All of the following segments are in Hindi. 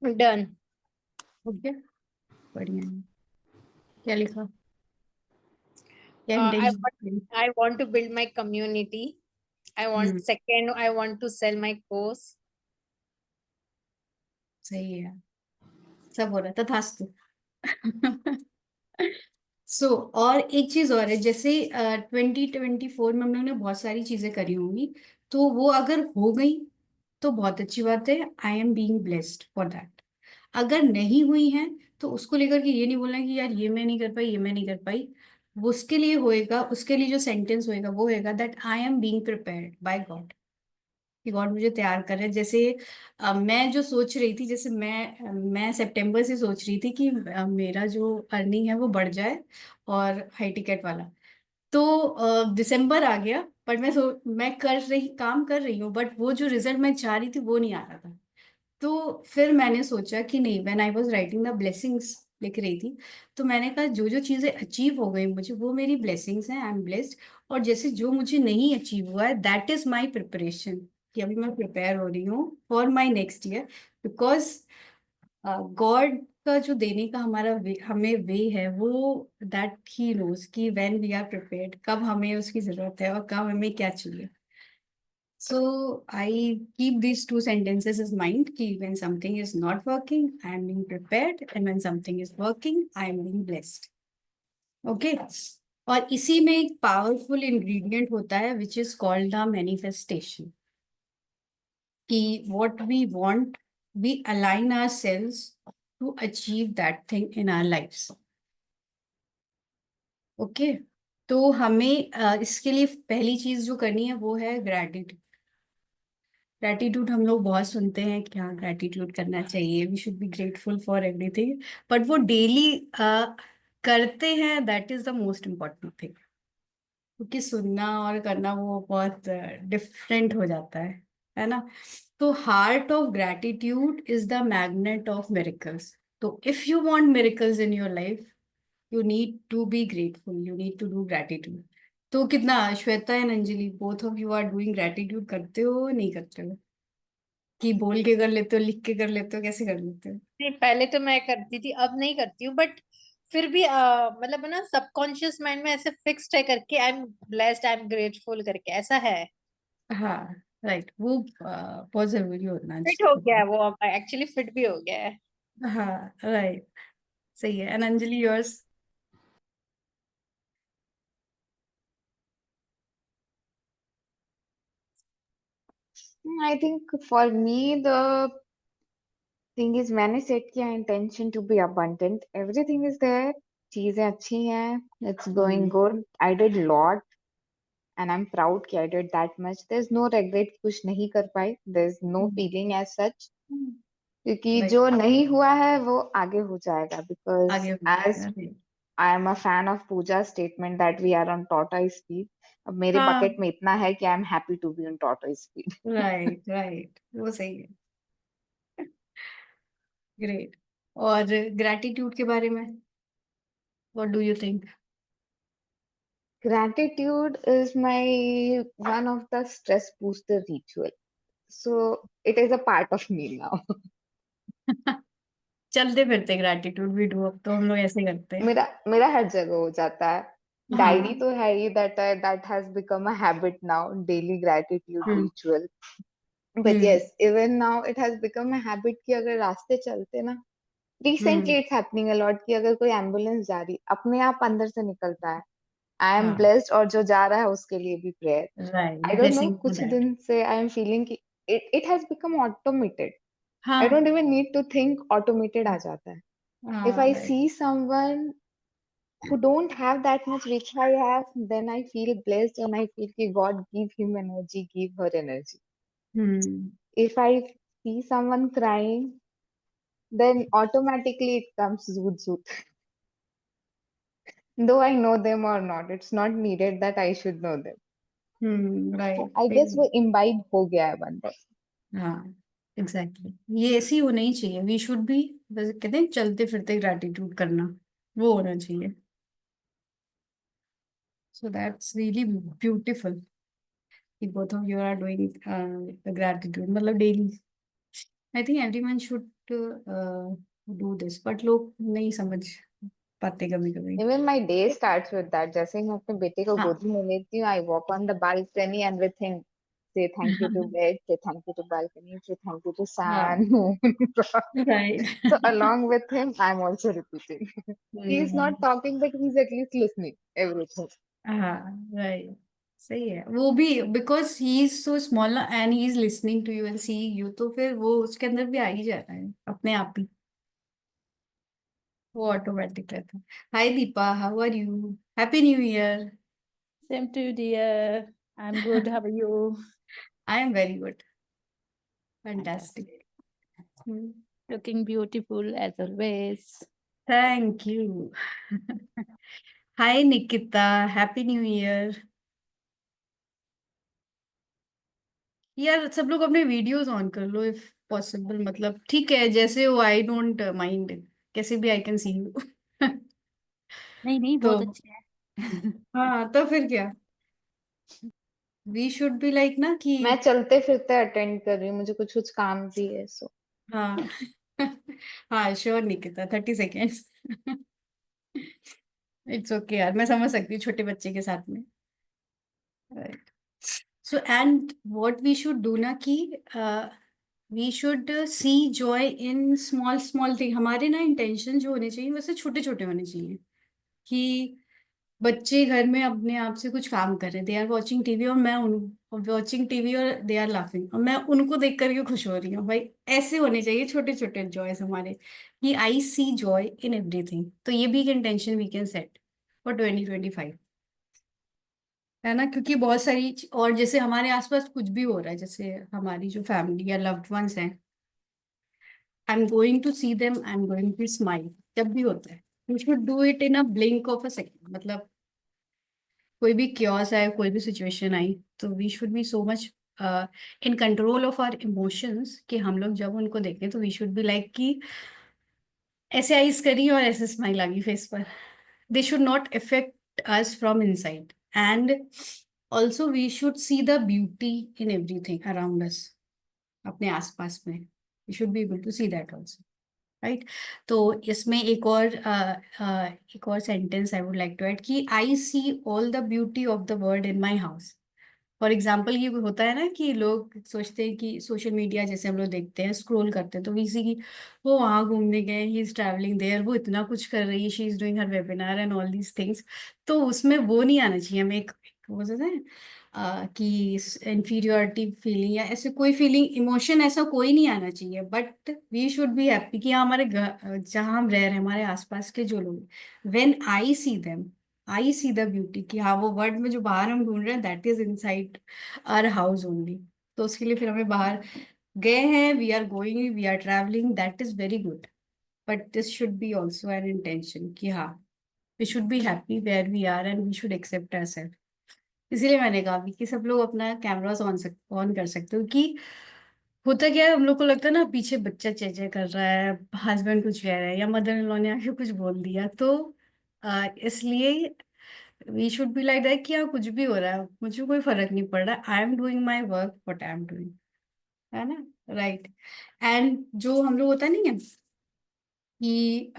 डन। ओके, बढ़िया है। क्या लिखा? क्या I intention? want I want to build my community. I want second. I want to sell my course. सही है, सब हो रहा था तथास्तु। सो और एक चीज और है, जैसे 2024 में हम लोग ने बहुत सारी चीजें करी होंगी, तो वो अगर हो गई तो बहुत अच्छी बात है, I am being blessed for that. अगर नहीं हुई है तो उसको लेकर के ये नहीं बोलना कि यार ये मैं नहीं कर पाई, ये मैं नहीं कर पाई। वो उसके लिए होएगा, उसके लिए जो सेंटेंस होएगा वो होएगा that I am being prepared by God, कि गॉड मुझे तैयार कर रहे हैं। जैसे मैं जो सोच रही थी, जैसे मैं सितंबर से सोच रही थी कि मेरा जो अर्निंग है वो बढ़ जाए और हाई टिकट वाला। तो दिसंबर आ गया, बट मैं काम कर रही हूँ, बट वो जो रिजल्ट मैं चाह रही थी वो नहीं आ रहा था। तो फिर मैंने सोचा कि नहीं, when I was writing the blessings, लिख रही थी, तो मैंने कहा जो जो चीजें अचीव हो गई मुझे वो मेरी ब्लेसिंग्स हैं, आई एम ब्लेस्ड। और जैसे जो मुझे नहीं अचीव हुआ है दैट इज माई प्रिपरेशन, कि अभी मैं प्रिपेयर हो रही हूँ for my next year. Because God का जो देने का हमें वे है वो, दैट ही नोज कि व्हेन वी आर प्रिपेयर्ड, कब हमें उसकी जरूरत है और कब हमें क्या चाहिए। So I keep these two sentences in mind कि when something is not working, I am being prepared, and when something is working, I am being blessed. Okay. और इसी में एक पावरफुल इंग्रेडिएंट होता है which is called the manifestation, कि what we want, we align ourselves to achieve that thing in our lives. Okay, तो हमें इसके लिए पहली चीज जो करनी है वो है ग्रैटिट्यूड। ग्रैटिट्यूड हम लोग बहुत सुनते हैं कि हाँ ग्रैटिट्यूड करना चाहिए, we should be grateful for everything, but वो डेली करते हैं, that is the most important thing. क्योंकि सुनना और करना वो बहुत डिफरेंट हो जाता है ना। तो heart of gratitude is the magnet of miracles. तो if you want miracles in your life, you need to be grateful, you need to do gratitude. तो कितना, Shweta and Anjali, both of you are doing gratitude, करते हो नहीं करते हो? कि बोल के कर लेते हो, लिख के कर लेते हो, कैसे कर लेते हो? नहीं, पहले तो मैं करती थी, अब नहीं करती हूँ, बट फिर भी मतलब ना सबकॉन्शियस माइंड में ऐसे फिक्स्ड है करके, आई am blessed, I am grateful करके ऐसा है। हाँ, राइट, वो बहुत जरूरी होना फिट हो गया है चाहिए। वो, अब एक्चुअली फिट भी हो गया है। हाँ, राइट, सही है। And Anjali, yours? I think for me, the thing is मैंने set किया intention to be abundant. Everything is there. चीजें अच्छी हैं. It's going good. I did lot and I'm proud कि I did that much. There's no regret कि कुछ नहीं कर पाई. There's no feeling as such. क्योंकि राइट, जो नहीं हुआ है वो आगे हो जाएगा. Because आगे as right. I am a fan of Pooja's statement that we are on tortoise speed. अब मेरे हाँ, बकेट में इतना है कि I am happy to be on tortoise speed. Right right, वो सही है। ग्रेट। और ग्रैटिट्यूड के बारे में what do you think? Gratitude is my one of the stress booster ritual. So it is a part of me now. चलते फिरते ग्रैटिट्यूड भी डू, अब तो हम लोग ऐसे करते हैं। मेरा मेरा हर जगह हो जाता है. डायरी हाँ। तो है ही, that has become a habit now, daily gratitude hmm. ritual. But hmm. yes, even now it has become a habit कि अगर रास्ते चलते ना, हम्म। recently it's happening a lot कि अगर कोई एम्बुलेंस जा रही अपने आप अंदर से निकलता है, आई एम हाँ, ब्लेस्ड, और जो जा रहा है उसके लिए भी prayer. Right, I don't know, blessing for कुछ दैट। दिन से I am feeling कि it has become automated. I हाँ, don't even need to think, automated आ जाता है. If हाँ, I right. see someone who don't have that much which I have, then I feel blessed and I feel कि God give him energy, give her energy. Hmm. If I see someone crying, then automatically it comes zoot zoot. Though I know them or not, it's not needed that I should know them. I guess वो राइट। इम्बाइब हो गया है बंदे। हाँ एग्जैक्टली, ये ऐसी होना ही चाहिए। वी शुड बी, जैसे कहते हैं चलते फिरते ग्रैटिट्यूड करना, वो होना चाहिए। सो दैट्स रियली ब्यूटीफुल कि both of you are doing gratitude, मतलब daily. I think everyone should do this, but लोग नहीं समझ पाते कभी कभी। Even my day starts with that. जैसे ही मैं अपने बेटे को हाँ। गोदी में लेती हूँ, I walk on the balcony and with him say thank you to bed, say thank you to balcony, say thank you to हाँ sun, moon. Right. So along with him, I'm also repeating. He's not talking, but he's at least listening everything. हाँ राइट, सही है वो भी, because he is so small and he is listening to you and see you, तो फिर वो उसके अंदर भी आ ही जाता है अपने आप ही, वो ऑटोमेटिक रहता है। Hi Deepa, how are you, happy new year. Same to you, dear. I'm good. How are you? I am very good, Fantastic. Fantastic. Looking beautiful as always. Thank you. Hi Nikita, happy new year. यार सब लोग अपने वीडियोस ऑन कर लो इफ पॉसिबल, मतलब ठीक है जैसे हो, आई डोंट माइंड, कैसे भी आई कैन सी यू। नहीं नहीं तो बहुत अच्छे हैं। हाँ, तो फिर क्या, वी शुड बी लाइक ना कि मैं चलते फिरते अटेंड कर रही हूँ, मुझे कुछ कुछ काम भी है, सो हाँ। हाँ sure Nikita, 30 seconds. It's okay यार, मैं समझ सकती हूँ छोटे बच्चे के साथ में। Right. So and what we should do ना कि we should see joy in small small thing. हमारे ना इंटेंशन जो होने चाहिए वैसे छोटे छोटे होने चाहिए, कि बच्चे घर में अपने आप से कुछ काम कर रहे हैं, दे आर वॉचिंग टीवी और मैं उन वॉचिंग टीवी और दे आर लाफिंग और मैं उनको देख करके खुश हो रही हूँ। भाई ऐसे होने चाहिए छोटे छोटे जॉयस हमारे, कि I C joy in everything. तो ये भी एक intention we can set for 2025, है ना, क्योंकि बहुत सारी और जैसे हमारे आसपास कुछ भी हो रहा है, जैसे हमारी जो फैमिली या लव्ड वंस हैं, I am going to see them, I am going to smile. जब भी होता है you should do it in a blink of a second, मतलब कोई भी क्योस आए, कोई भी सिचुएशन आई, तो we should be so much in control of our emotions कि हम लोग जब उनको देखें तो वी शुड बी लाइक कि ऐसे आइज करी और ऐसे स्माइल आ गई फेस पर। They should not affect us from inside, and also we should see the beauty in everything around us, अपने आसपास में we should be able to see that also, right. तो इसमें एक और sentence I would like to add कि I see all the beauty of the world in my house. For example ये होता है ना कि लोग सोचते हैं कि सोशल मीडिया जैसे हम लोग देखते हैं, स्क्रॉल करते हैं, तो वी सी की वो वहाँ घूमने गए, ही इज ट्रैवलिंग देयर, वो इतना कुछ कर रही है, she is doing her webinar and all these things. तो उसमें वो नहीं आना चाहिए हमें, एक वो कहते हैं कि इंफीरियोरिटी फीलिंग या ऐसे कोई फीलिंग, इमोशन ऐसा कोई नहीं आना चाहिए। But we should be happy कि हाँ, हमारे घर जहाँ हम रह रहे हैं, हमारे आसपास के जो लोग, when I C them, I C the beauty, कि हाँ वो वर्ड में जो बाहर हम ढूंढ रहे हैं that is inside our house only. तो उसके लिए फिर हमें बाहर गए हैं, we are going, we are travelling, that is very good. But this should be also an intention कि हाँ we should be happy where we are and we should accept our self. इसीलिए मैंने कहा भी कि सब लोग अपना कैमरास ऑन कर सकते हो, कि होता क्या है, हम लोग को लगता है ना पीछे बच्चा चेचे कर रहा है, हस्बैंड कुछ कह रहा है या मदर इन लॉ ने आके कुछ बोल दिया, तो इसलिए we should be like that कि हाँ कुछ भी हो रहा है मुझे कोई फर्क नहीं पड़ रहा, I am doing my work what I am doing, है ना, राइट। एंड जो हम लोग होता नहीं है कि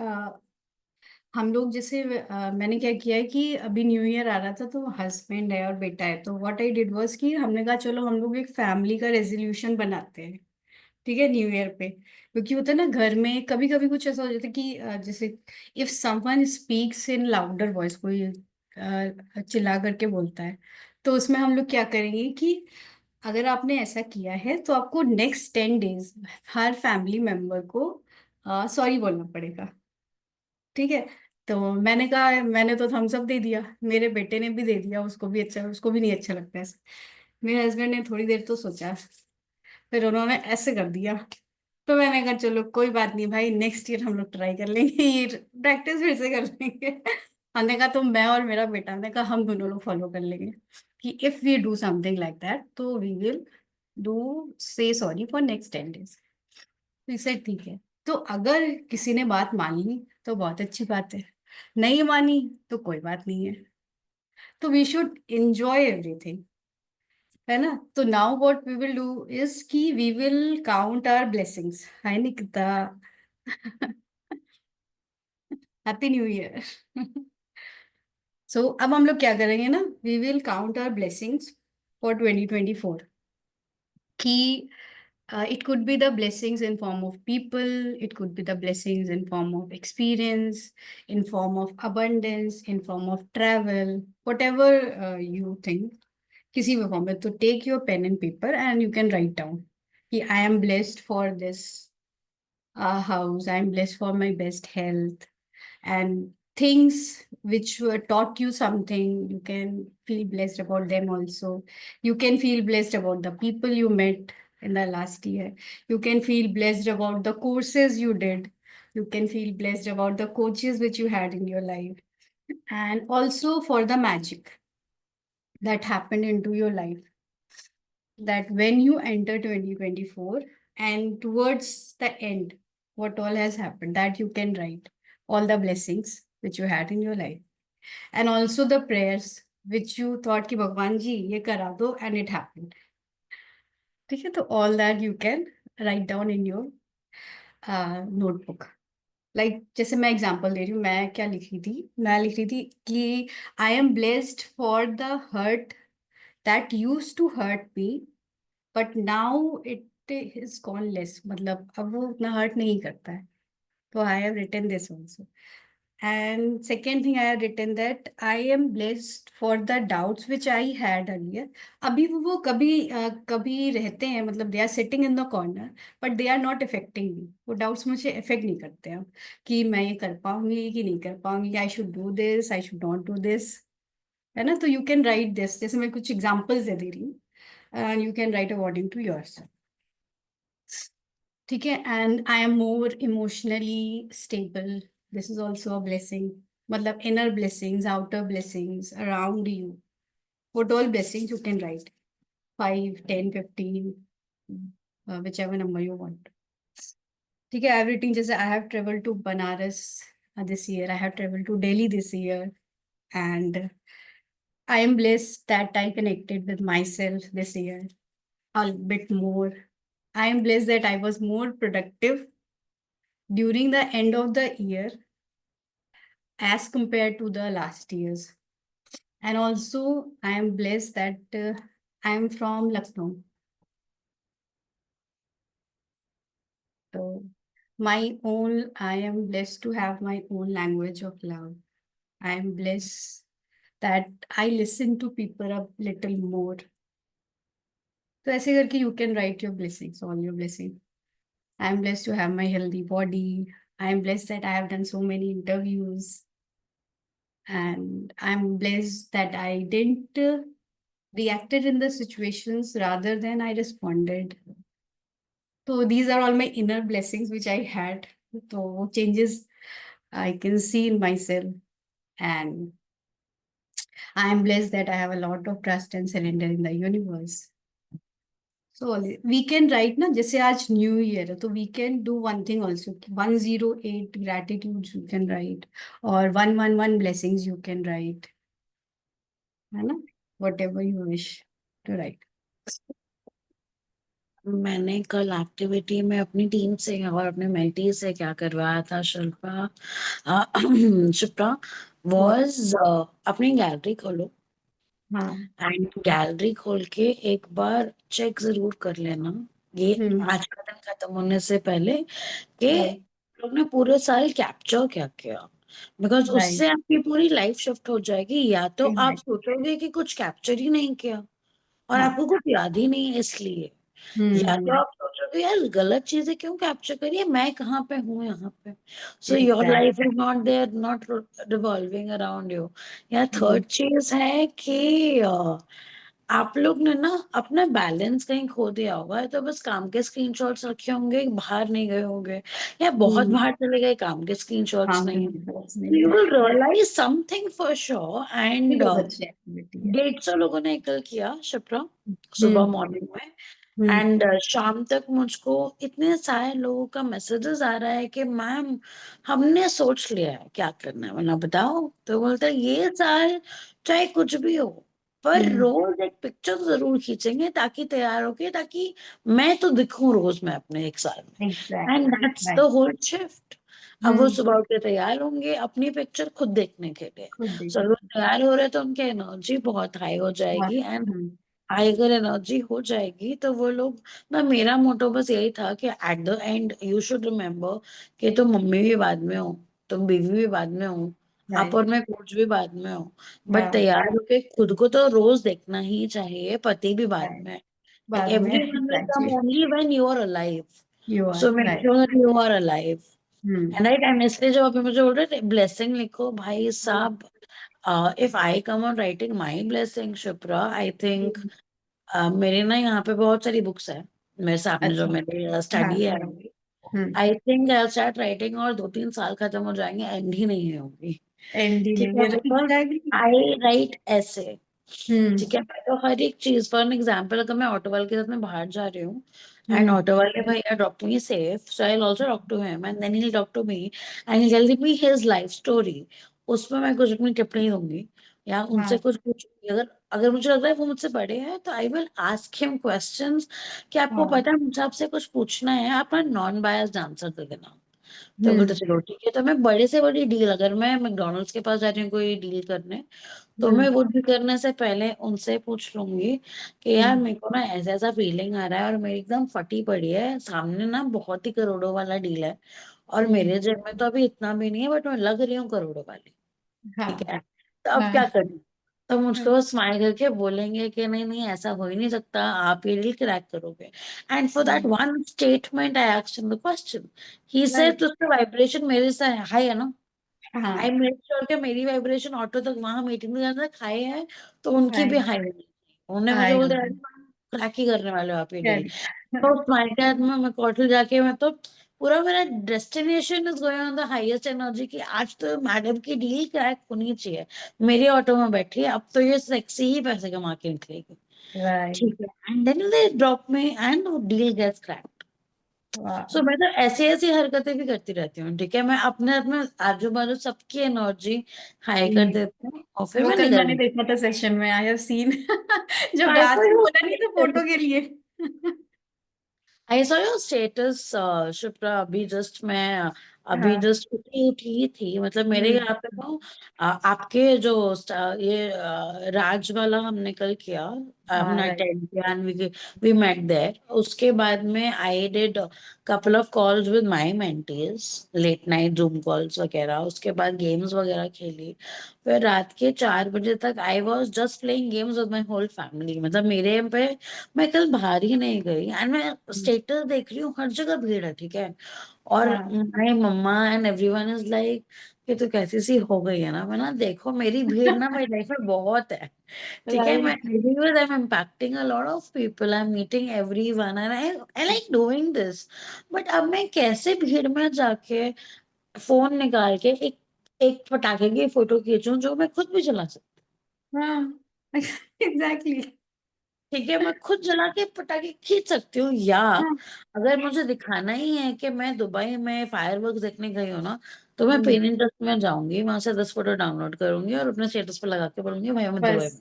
हम लोग जैसे मैंने क्या किया है कि अभी न्यू ईयर आ रहा था, तो हस्बैंड है और बेटा है, तो व्हाट आई डिड वाज कि हमने कहा चलो हम लोग एक फैमिली का रेजोल्यूशन बनाते हैं, ठीक है, न्यू ईयर पे। क्योंकि होता है ना घर में कभी कभी कुछ ऐसा हो जाता है कि जैसे if someone speaks in louder voice, कोई चिल्ला करके बोलता है, तो उसमें हम लोग क्या करेंगे कि अगर आपने ऐसा किया है तो आपको नेक्स्ट 10 डेज हर फैमिली मेंबर को सॉरी बोलना पड़ेगा, ठीक है। तो मैंने कहा, मैंने तो थम्स अप दे दिया, मेरे बेटे ने भी दे दिया, उसको भी अच्छा, उसको भी नहीं अच्छा लगता ऐसा। मेरे हस्बैंड ने थोड़ी देर तो सोचा, फिर उन्होंने ऐसे कर दिया। तो मैंने कहा चलो कोई बात नहीं भाई, नेक्स्ट ईयर हम लोग ट्राई कर लेंगे, ये प्रैक्टिस फिर से कर लेंगे। हमने कहा तो मैं और मेरा बेटा ने कहा हम दोनों लोग फॉलो कर लेंगे कि if we do something like that तो we will do say sorry for next 10 days। इसे ठीक है। तो अगर किसी ने बात मान ली तो बहुत अच्छी बात है, नहीं मानी तो कोई बात नहीं है। तो वी शुड एंजॉय एवरीथिंग, है ना। तो now what we will do is कि we will count our blessings. Hi Nikita, happy new year. So अब हम लोग क्या करेंगे ना, we will count our blessings for 2024 कि it could be the blessings in form of people, it could be the blessings in form of experience, in form of abundance, in form of travel, whatever you think, किसी भी फॉर्म में। तो take your pen and paper and you can write down कि I am blessed for this house, I am blessed for my best health, and things which were taught you something, you can feel blessed about them also. You can feel blessed about the people you met in the last year. You can feel blessed about the courses you did. You can feel blessed about the coaches which you had in your life, and also for the magic that happened into your life, that when you enter 2024 and towards the end, what all has happened, that you can write all the blessings which you had in your life, and also the prayers which you thought ki Bhagwan ji ye kara do and it happened. ठीक है, तो all that you can write down in your notebook. Like जैसे मैं एग्जांपल दे रही हूँ, मैं क्या लिख रही थी, मैं लिख रही थी कि I am blessed for the hurt that used to hurt me but now it is gone less, मतलब अब वो उतना हर्ट नहीं करता है। तो I have written this also. And second thing I have written that I am blessed for the doubts which I had earlier. अभी वो कभी कभी रहते हैं, मतलब they are sitting in the corner but they are not affecting मी। वो डाउट्स मुझे इफेक्ट नहीं करते हैं कि मैं ये कर पाऊंगी कि नहीं कर पाऊंगी, I should do this, I should not do this, है ना। तो यू कैन राइट दिस, जैसे मैं कुछ एग्जाम्पल्स दे रही हूँ and you can write according to yourself. ठीक है, and I am more emotionally stable. This is also a blessing. मतलब inner blessings, outer blessings around you. What all blessings you can write? 5, 10, 15, whichever number you want. ठीक है, I have written जैसे I have traveled to Banaras this year. I have traveled to Delhi this year, and I am blessed that I connected with myself this year a bit more. I am blessed that I was more productive during the end of the year as compared to the last years. And also, I am blessed that I am from Lucknow. So, I am blessed to have my own language of love. I am blessed that I listen to people a little more. So, ऐसे करके you can write your blessings, all your blessings. I am blessed to have my healthy body. I am blessed that I have done so many interviews. And I'm blessed that I didn't reacted in the situations rather than I responded. So these are all my inner blessings which I had. So changes I can see in myself. And I am blessed that I have a lot of trust and surrender in the universe. So we can write na, जैसे आज न्यू ईयर है तो we can do one thing also. 108 gratitudes you can write, or 111 blessings you can write, है ना, whatever you wish to write. मैंने कल एक्टिविटी में अपनी टीम से और अपने मेंटी से क्या करवाया था शिल्पा, शिप्रा वाज अपनी गैलरी खोलो हाँ। एंड गैलरी खोल के एक बार चेक जरूर कर लेना ये आज का दिन खत्म होने से पहले कि Right. लोग ने पूरे साल कैप्चर क्या किया, बिकॉज Right. उससे आपकी पूरी लाइफ शिफ्ट हो जाएगी। या तो आप Exactly. सोचोगे कि कुछ कैप्चर ही नहीं किया और हाँ। आपको कुछ याद ही नहीं है इसलिए, या तो आप सोचोगे यार गलत चीजें क्यों कैप्चर करी है, मैं कहाँ पे हूँ यहाँ पे। So your Exactly. Life is not there, not revolving around you. या थर्ड चीज है कि आप लोग ने ना अपना बैलेंस कहीं खो दिया होगा, तो बस काम के स्क्रीनशॉट्स रखे होंगे, बाहर नहीं गए होंगे, या बहुत हम्म, बाहर चले गए, काम के स्क्रीनशॉट्स काम नहीं के है। रिजल्ट्स नहीं यू है। Will realise something for sure. ये एंड बहुत अच्छी एक्टिविटी है। 150 लोगों ने कल किया शिप्रा, सुबह हम्म मॉर्निंग में। हम्म एंड शाम तक मुझको इतने सारे लोगों का मैसेजेस आ रहा है कि मैम हमने सोच लिया है क्या करना है, वरना बताओ। तो बोलते हैं ये साल चाहे कुछ भी हो, पर हम्म रोज एक पिक्चर जरूर खींचेंगे ताकि तैयार होके, ताकि मैं तो दिखूं रोज में अपने एक साल में। And exactly that's the right. Whole shift. अब वो सुबह उठ के तैयार होंगे अपनी पिक्चर खुद देखने के लिए। खुद देखो। चलो तैयार हो रहे तो उनकी एनर्जी बहुत हाई हो बहुत जाएगी। एंड हम्म हाई अगर एनर्जी हो जाएगी तो वो लोग ना, मेरा मोटो बस यही था कि at the end you should remember कि तुम मम्मी भी बाद में हो, तुम बीवी भी बाद में हो, आप और राइट। मैं कोच भी बाद में हो, बट हाँ तैयार होके खुद को तो रोज देखना ही चाहिए, पति भी बाद राइट। में। Like बाद में everyone will come exactly. only when you are alive. You are So make right. sure that you are alive. Hmm And right, and इसलिए जब अभी मुझे बोल रहे थे ब्लेसिंग लिखो भाई साहब, if I come on writing my blessing, Shipra, I think हम्म, मेरे ना यहाँ पे बहुत सारी बुक्स है मेरे सामने जो अच्छा। मेरे हाँ स्टडी है। Hmm I think I start writing और 2-3 साल खत्म हो जाएंगे, एंड ही नहीं होगी। एंडी ठीक है, नहीं बिकॉज एग्जैक्टली। आई राइट ऐसे। हम्म ठीक है, मैं तो हर एक चीज, फॉर एन एग्जाम्पल अगर मैं ऑटो वाले के साथ में बाहर जा रही हूँ एंड हम्म ऑटो वाले भैया drop me safe, so I also talk to him and then he talk to me and he tell me his life story. उसमें मैं कुछ अपनी टिप्पणी दूंगी या उनसे हाँ कुछ पूछूंगी। अगर अगर मुझे लग रहा है वो मुझसे बड़े हैं तो I will ask him questions कि आपको हाँ पता है मुझे आपसे कुछ पूछना है, आप नॉन बायस्ड आंसर दे देना। तो बोलते हम्म चलो ठीक है। तो मैं बड़े से बड़ी डील, अगर मैं मैकडोनल्ड्स के पास जा रही हूँ कोई डील करने, तो मैं हम्म वो भी करने से पहले उनसे पूछ लूंगी कि यार हम्म मेरे को ना ऐसा ऐसा फीलिंग आ रहा है और मेरी एकदम फटी पड़ी है, सामने ना बहुत ही करोड़ों वाला डील है और हम्म, मेरे जेब में तो अभी इतना भी नहीं है, बट मैं लग रही हूँ करोड़ों वाली। ठीक हाँ है, तो अब हाँ क्या करूँ? तो हाँ, मुझको स्माइल करके बोलेंगे कि नहीं नहीं ऐसा हो ही नहीं सकता, आप ये डील क्रैक करोगे। And for that one statement I asked him the question. He said right. उसका वाइब्रेशन मेरे से हाई है ना, आई हाँ मेक श्योर कि मेरी वाइब्रेशन ऑटो तक वहां मीटिंग में जाने तक हाई है, तो उनकी भी हाय हाई होनी चाहिए। उन्होंने मुझे हाय बोल दिया होगा। क्रैक ही करने वाले हो आप ये क्या डील। तो स्माइल के बाद में मैं क्वार्टर जाके मैं तो पूरा मेरा destination is going on the highest energy कि आज तो मैडम की डील क्रैक होनी चाहिए। मेरे ऑटो में बैठी है, अब तो ये सेक्सी ही पैसे कमा के निकलेगी। राइट। ठीक है, and then they drop me and deal gets crack. So वाह। मैं तो ऐसी ऐसी हरकतें भी करती रहती हूँ। ठीक है, मैं अपने अपने आजू बाजू सबकी एनर्जी हाई कर हम्म, देती हूँ और फिर वो मैं कल निकल मैंने देखा था सेशन में, आई हैव सीन। जब आई राज ने बोला नहीं था फोटो के लिए। सॉ योर स्टेटस शिप्रा, अभी जस्ट मैं अभी हाँ जस्ट उठी उठी थी, मतलब मेरे हम्म यहाँ पे तो आपके जो ये राज वाला हमने कल किया हाँ अपना right. 10th and we met there. उसके बाद में I did couple of calls with my mentees, late night zoom calls वगैरह, उसके बाद गेम्स वगैरह खेली। फिर रात के 4 बजे तक I was just playing games with my whole family. मतलब मेरे यहाँ पे मैं कल बाहर ही नहीं गई एंड मैं स्टेटस देख रही हूँ हर जगह भीड़ है। ठीक है, और हाँ my mamma and everyone is like कि तू कैसी सी हो गई है ना। मैं ना देखो मेरी भीड़ ना मेरी लाइफ में बहुत है। ठीक है, मैं right. I am impacting a lot of people, I am meeting everyone and I like doing this. But अब मैं कैसे भीड़ में जाके फोन निकाल के एक एक पटाखे की फोटो खींचूं जो मैं खुद भी चला सकती। हाँ एग्जैक्टली। ठीक है, मैं खुद जला के पटाखे खींच सकती हूँ, या हाँ अगर मुझे दिखाना ही है कि मैं दुबई में फायरवर्क्स देखने गई हूँ ना, तो मैं हम्म, पिनिंटरेस्ट में जाऊंगी, वहां से 10 फोटो डाउनलोड करूंगी और अपने स्टेटस पे लगा के बोलूंगी भाई मैं दुबई बस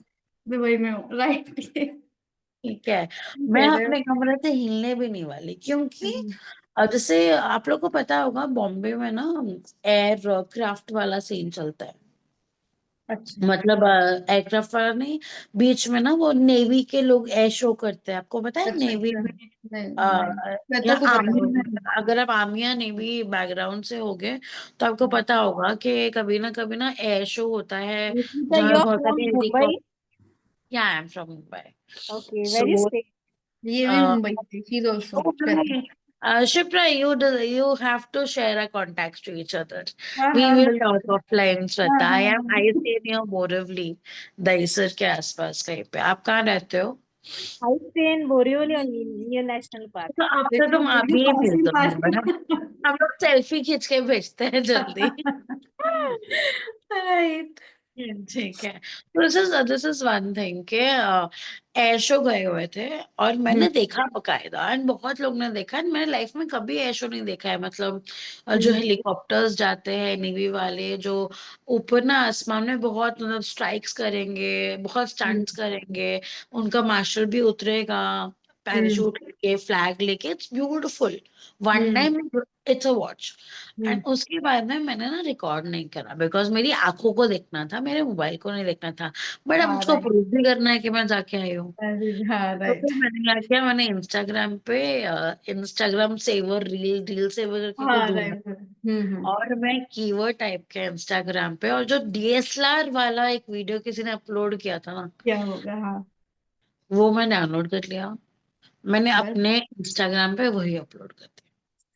में। दुबई में हो राइट। ठीक है, मैं कह रहे हो। अपने कमरे से हिलने भी नहीं वाली, क्योंकि हम्म, जैसे आप लोग को पता होगा बॉम्बे में ना एयर क्राफ्ट वाला सीन चलता है। अच्छा। मतलब एयरक्राफ्ट वाला नहीं, बीच में ना वो नेवी के लोग एयर शो करते हैं, आपको पता है अच्छा नेवी अच्छा। में नहीं आ, नहीं, या श्वेता को पता आर्मी में, होगा। अगर आप आर्मी या नेवी बैकग्राउंड से होगे तो आपको हाँ। पता होगा कि कभी ना एयर शो होता है Rishita, जहाँ you're बहुत from सारे Mumbai? हेलीकॉप्टर। या आई am from Mumbai. Okay, where you so stay? ये भी मुंबई से, शी इज आल्सो तो Shweta. Shipra, you have to share our contacts to each other. हाँ We हाँ will talk बिल्कुल। offline, हाँ Shweta. हाँ I stay near Borivali, Dahisar के आसपास कहीं पे। आप कहाँ रहते हो? I stay in Borivali near National Park. तो अब तो देखो तुम मेरे अभी पास भेज ही दो पास नंबर। हम लोग सेल्फी खींच के भेजते हैं जल्दी। राइट। ठीक है। तो दिस इज वन थिंग के एयर शो गए हुए थे और मैंने देखा बकायदा, एंड बहुत लोग ने देखा, एंड मैंने लाइफ में कभी एयर शो नहीं देखा है। मतलब जो हेलीकॉप्टर्स जाते हैं नेवी वाले, जो ऊपर ना आसमान में बहुत मतलब स्ट्राइक्स करेंगे, बहुत स्टंट्स करेंगे, उनका मार्शल भी उतरेगा पैराशूट लेके, फ्लैग लेके। It's beautiful. One time it's a watch. And उसके बाद में मैंने ना रिकॉर्ड नहीं करा, बिकॉज मेरी आंखों को देखना था, मेरे मोबाइल को नहीं देखना था। बट अब हाँ उसको राइट। प्रूव भी करना है कि मैं जाके आई हूँ। हाँ तो राइट। फिर मैंने क्या किया, मैंने इंस्टाग्राम पे इंस्टाग्राम सेवर रील सेवर करके कुछ हाँ ढूंढा, राइट। और मैं कीवर्ड टाइप किया इंस्टाग्राम पे, और जो डीएसएलआर वाला एक वीडियो किसी ने अपलोड किया था ना, क्या होगा। हाँ वो मैं डाउनलोड कर लिया। मैंने बस अपने इंस्टाग्राम पे वही अपलोड कर दिया।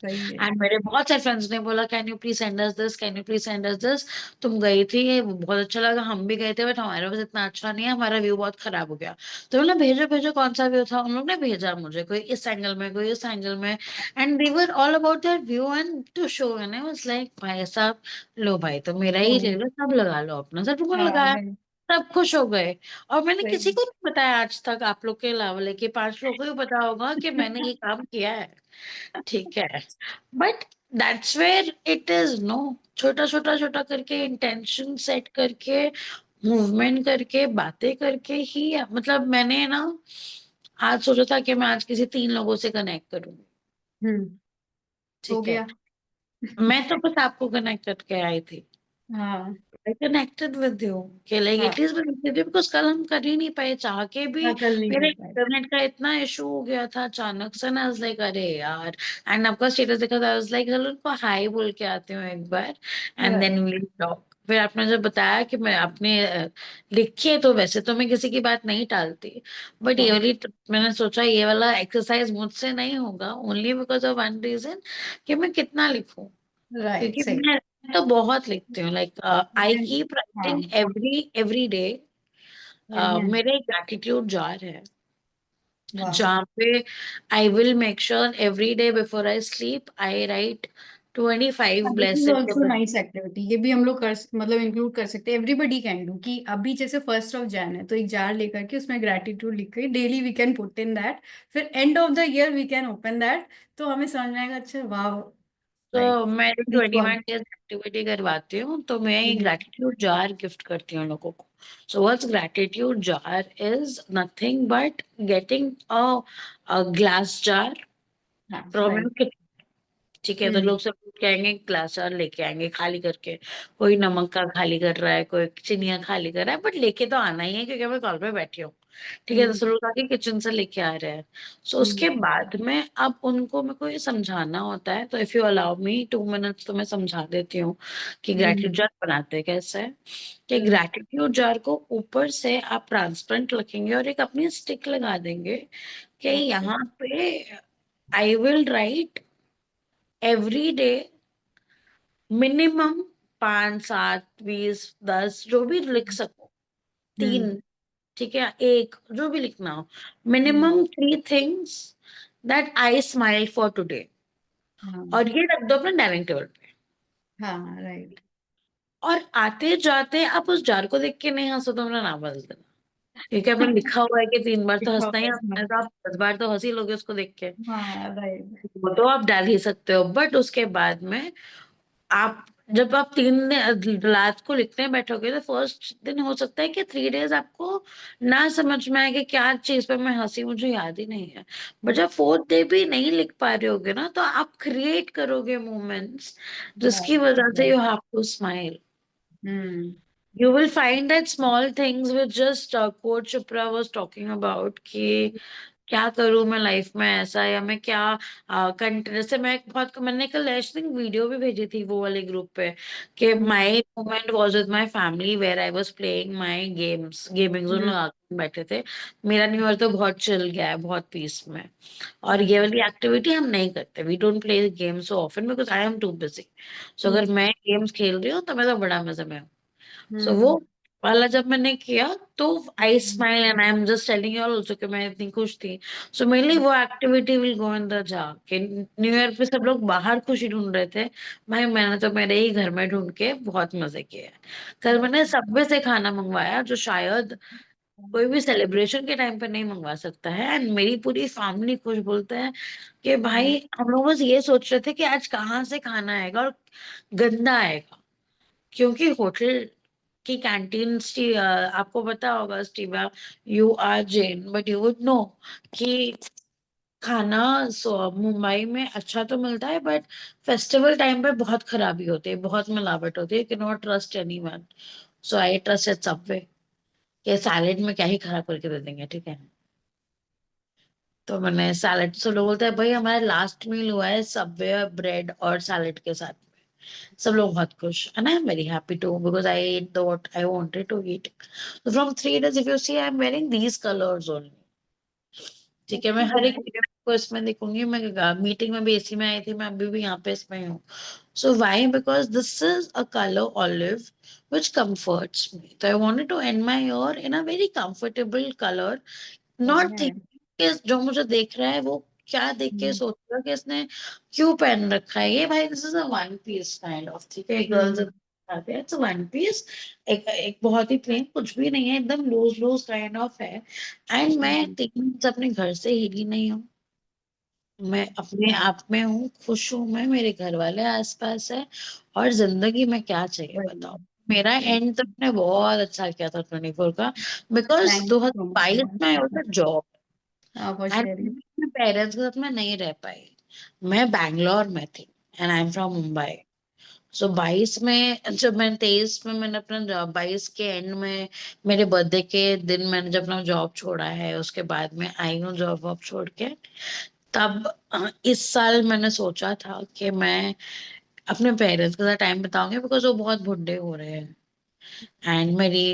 सही है। एंड मेरे बहुत सारे फ्रेंड्स ने बोला, can you please send us this, can you please send us this. तुम गई थी, वो बहुत अच्छा लगा, हम भी गए थे, बट हमारे पास इतना अच्छा नहीं है, हमारा व्यू बहुत खराब हो गया। तो बोला भेजो भेजो, कौन सा व्यू था। उन लोग ने भेजा मुझे, कोई इस एंगल में, कोई इस एंगल में, and they were all about their view and to show. And I was like, भाई साहब लो भाई, तो मेरा ही ले तो लो, सब लगा लो अपना, सब लोगों ने हाँ लगाया, राइट। सब खुश हो गए। और मैंने किसी सही। को नहीं बताया आज तक, आप लोग के अलावा, लेकिन 5 लोगों को ही पता होगा कि मैंने ये काम किया है। ठीक है, but that's where it is no. छोटा छोटा छोटा करके, इंटेंशन सेट करके, मूवमेंट करके, बातें करके ही, मतलब मैंने ना आज सोचा था कि मैं आज किसी 3 लोगों से कनेक्ट करूंगी। हो ठीक है, गया। मैं तो बस आपको कनेक्ट करके आई थी। हाँ I connected with you कि like हाँ at least मैं with you, because कल हम कर ही नहीं पाए, चाह के भी। हाँ कल नहीं मेरे कर पाए। इंटरनेट का इतना इशू हो गया था अचानक से ना, I was like अरे यार। एंड आपका स्टेटस देखा था, I was like चलो उनको हाई बोल के आती हूँ एक बार, and then right. We talk. फिर आपने जब बताया कि मैं अपने लिखिए, तो वैसे तो मैं किसी की बात नहीं टालती, बट ये हाँ वाली मैंने सोचा ये वाला एक्सरसाइज मुझसे नहीं होगा, only because of one reason, कि मैं कितना लिखूं। राइट क्योंकि सही। मैं तो बहुत लिखती हूँ, लाइक आई मैं कीप हाँ राइटिंग एवरी डे। बढ़िया है। मेरे ग्रैटिट्यूड जार है, वाह। जहाँ पे आई will make sure every day before I sleep I right 25 this is blessing. Also nice activity. ये भी हम लोग कर मतलब इंक्लूड कर सकते हैं। एवरीबडी कैन डू कि अभी जैसे 1 Jan है तो एक जार लेकर के उसमें ग्रेटिट्यूड लिख के daily we can put in that. फिर end of the year we can open that. तो हमें समझ में आएगा अच्छा वाह। तो राइट। मैं रिकॉल। 21 डेज एक्टिविटी करवाती हूँ, तो मैं ये ग्रैटिट्यूड जार गिफ्ट करती हूँ लोगों को। So what's gratitude jar is nothing but getting a glass jar हाँ फ्रॉम राइट। योर। ठीक है, तो लोग सब कहेंगे ग्लास और लेके आएंगे खाली करके। कोई नमक का खाली कर रहा है, कोई चिनिया खाली कर रहा है, बट लेके तो आना ही है, क्योंकि मैं कॉल पे बैठी हूँ। ठीक है, तो सब लोग आके किचन से लेके आ रहे हैं। सो उसके बाद में अब उनको मेरे को ये समझाना होता है, तो if you allow me 2 minutes तो मैं समझा देती हूँ कि ग्रैटिट्यूड जार बनाते कैसे है। कि ग्रैटिट्यूड जार को ऊपर से आप ट्रांसपेरेंट रखेंगे और एक अपनी स्टिक लगा देंगे कि यहाँ पे I will write every day minimum 5, 7, 20, 10 जो भी लिख सको, 3, ठीक है, एक जो भी लिखना हो, minimum 3 things that I smile for today. हाँ और ये रख दो अपने डाइनिंग टेबल पे। हाँ राइट। और आते जाते आप उस जार को देख के नहीं हंसो तो अपना नाम बदल देना, क्योंकि आपने लिखा हुआ है कि 3 बार तो हंसना ही हंसना है, तो आप 10 बार तो हंसी लोगे उसको देख के। हाँ राइट। वो तो आप डाल ही सकते हो, बट उसके बाद में आप जब आप 3 रात को लिखने बैठोगे, तो फर्स्ट दिन हो सकता है कि 3 डेज आपको ना समझ में आए कि क्या चीज पे मैं हंसी, मुझे याद ही नहीं है। बट जब 4th डे भी नहीं लिख पा रहे होगे ना, तो आप क्रिएट करोगे मोमेंट्स जिसकी वजह से you have to smile. Hmm You will find that small things which just Coach Chopra was talking about कि क्या करूं मैं लाइफ में ऐसा, या मैं क्या जैसे मैंने कल आई थिंक वीडियो भी भेजी थी वो वाले ग्रुप पे कि my moment was with my family where I was playing my gaming zone लगा के बैठे थे। मेरा न्यू ईयर तो बहुत चिल गया है, बहुत पीस में। और ये वाली एक्टिविटी हम नहीं करते, we don't play games so often because I am too busy. So अगर मैं गेम्स खेल रही हूँ तो मैं तो बड़ा मजे में हूँ। सो वो वाला जब मैंने किया तो आई smile and I am just telling you all also कि मैं इतनी खुश थी। सो मेरे लिए वो activity will go in the jar कि न्यू ईयर पे सब लोग बाहर खुशी ढूंढ रहे थे, भाई मैंने तो मेरे ही घर में ढूंढ के बहुत मजे किए। कल मैंने सबवे से खाना मंगवाया जो शायद कोई भी सेलिब्रेशन के टाइम पे नहीं मंगवा सकता है, एंड मेरी पूरी फैमिली खुश बोलते हैं कि भाई हम लोग बस ये सोच रहे थे कि आज कहाँ से खाना आएगा और गंदा आएगा, क्योंकि होटल की कैंटीन आपको पता होगा स्टीवा, you are Jain but you would know कि खाना मुंबई में अच्छा तो मिलता है बट फेस्टिवल टाइम पे बहुत खराबी होती है, बहुत मिलावट होती है, can not trust anyone. So I trust at Subway कि सैलेड में क्या ही खराब करके दे देंगे, ठीक है। तो मैंने सैलेड, सब लोग बोलते हैं भाई हमारा लास्ट मील हुआ है सबवे ब्रेड और सैलेड के साथ। सब लोग बहुत खुश, and I'm very happy too because I ate the what I wanted to eat. So from 3 days, if you see, I'm wearing these colors only. ठीक है, मैं हर एक वीडियो को इसमें दिखूंगी। मैं मीटिंग में भी इसी में आई थी, मैं अभी भी यहाँ पे इसमें हूँ। So why, because this is a colour olive which comforts me. So I wanted to end my year in a very comfortable color, not thinking कि जो मुझे देख रहा है वो क्या देख के सोच रहा है कि इसने क्यों पहन रखा है ये। भाई this is a one piece kind of, ठीक है, गर्ल्स इट्स वन पीस, एक एक बहुत ही प्लेन, कुछ भी नहीं है, एकदम लूज लूज काइंड ऑफ है। एंड मैं 3 दिन से अपने घर से हिली नहीं हूँ, मैं अपने आप में हूँ, खुश हूँ, मैं, मेरे घर वाले आसपास है, और जिंदगी में क्या चाहिए बताओ। मेरा एंड तो मैंने बहुत अच्छा किया था 24 का, बिकॉज थैंक यू सो 2022 में I was a job for and sharing. अपने पेरेंट्स के साथ मैं नहीं रह पाई। मैं बैंगलोर में थी and I am from Mumbai. So 22 में, जब मैंने 23 में मैंने अपना जॉब, 22 के एंड में मेरे बर्थडे के दिन मैंने जब अपना जॉब छोड़ा है, उसके बाद में आई हूँ जॉब वॉब छोड़ के। तब इस साल मैंने सोचा था कि मैं अपने पेरेंट्स के साथ टाइम बिताऊंगी बिकॉज वो बहुत बुढ़े हो रहे हैं, एंड मेरी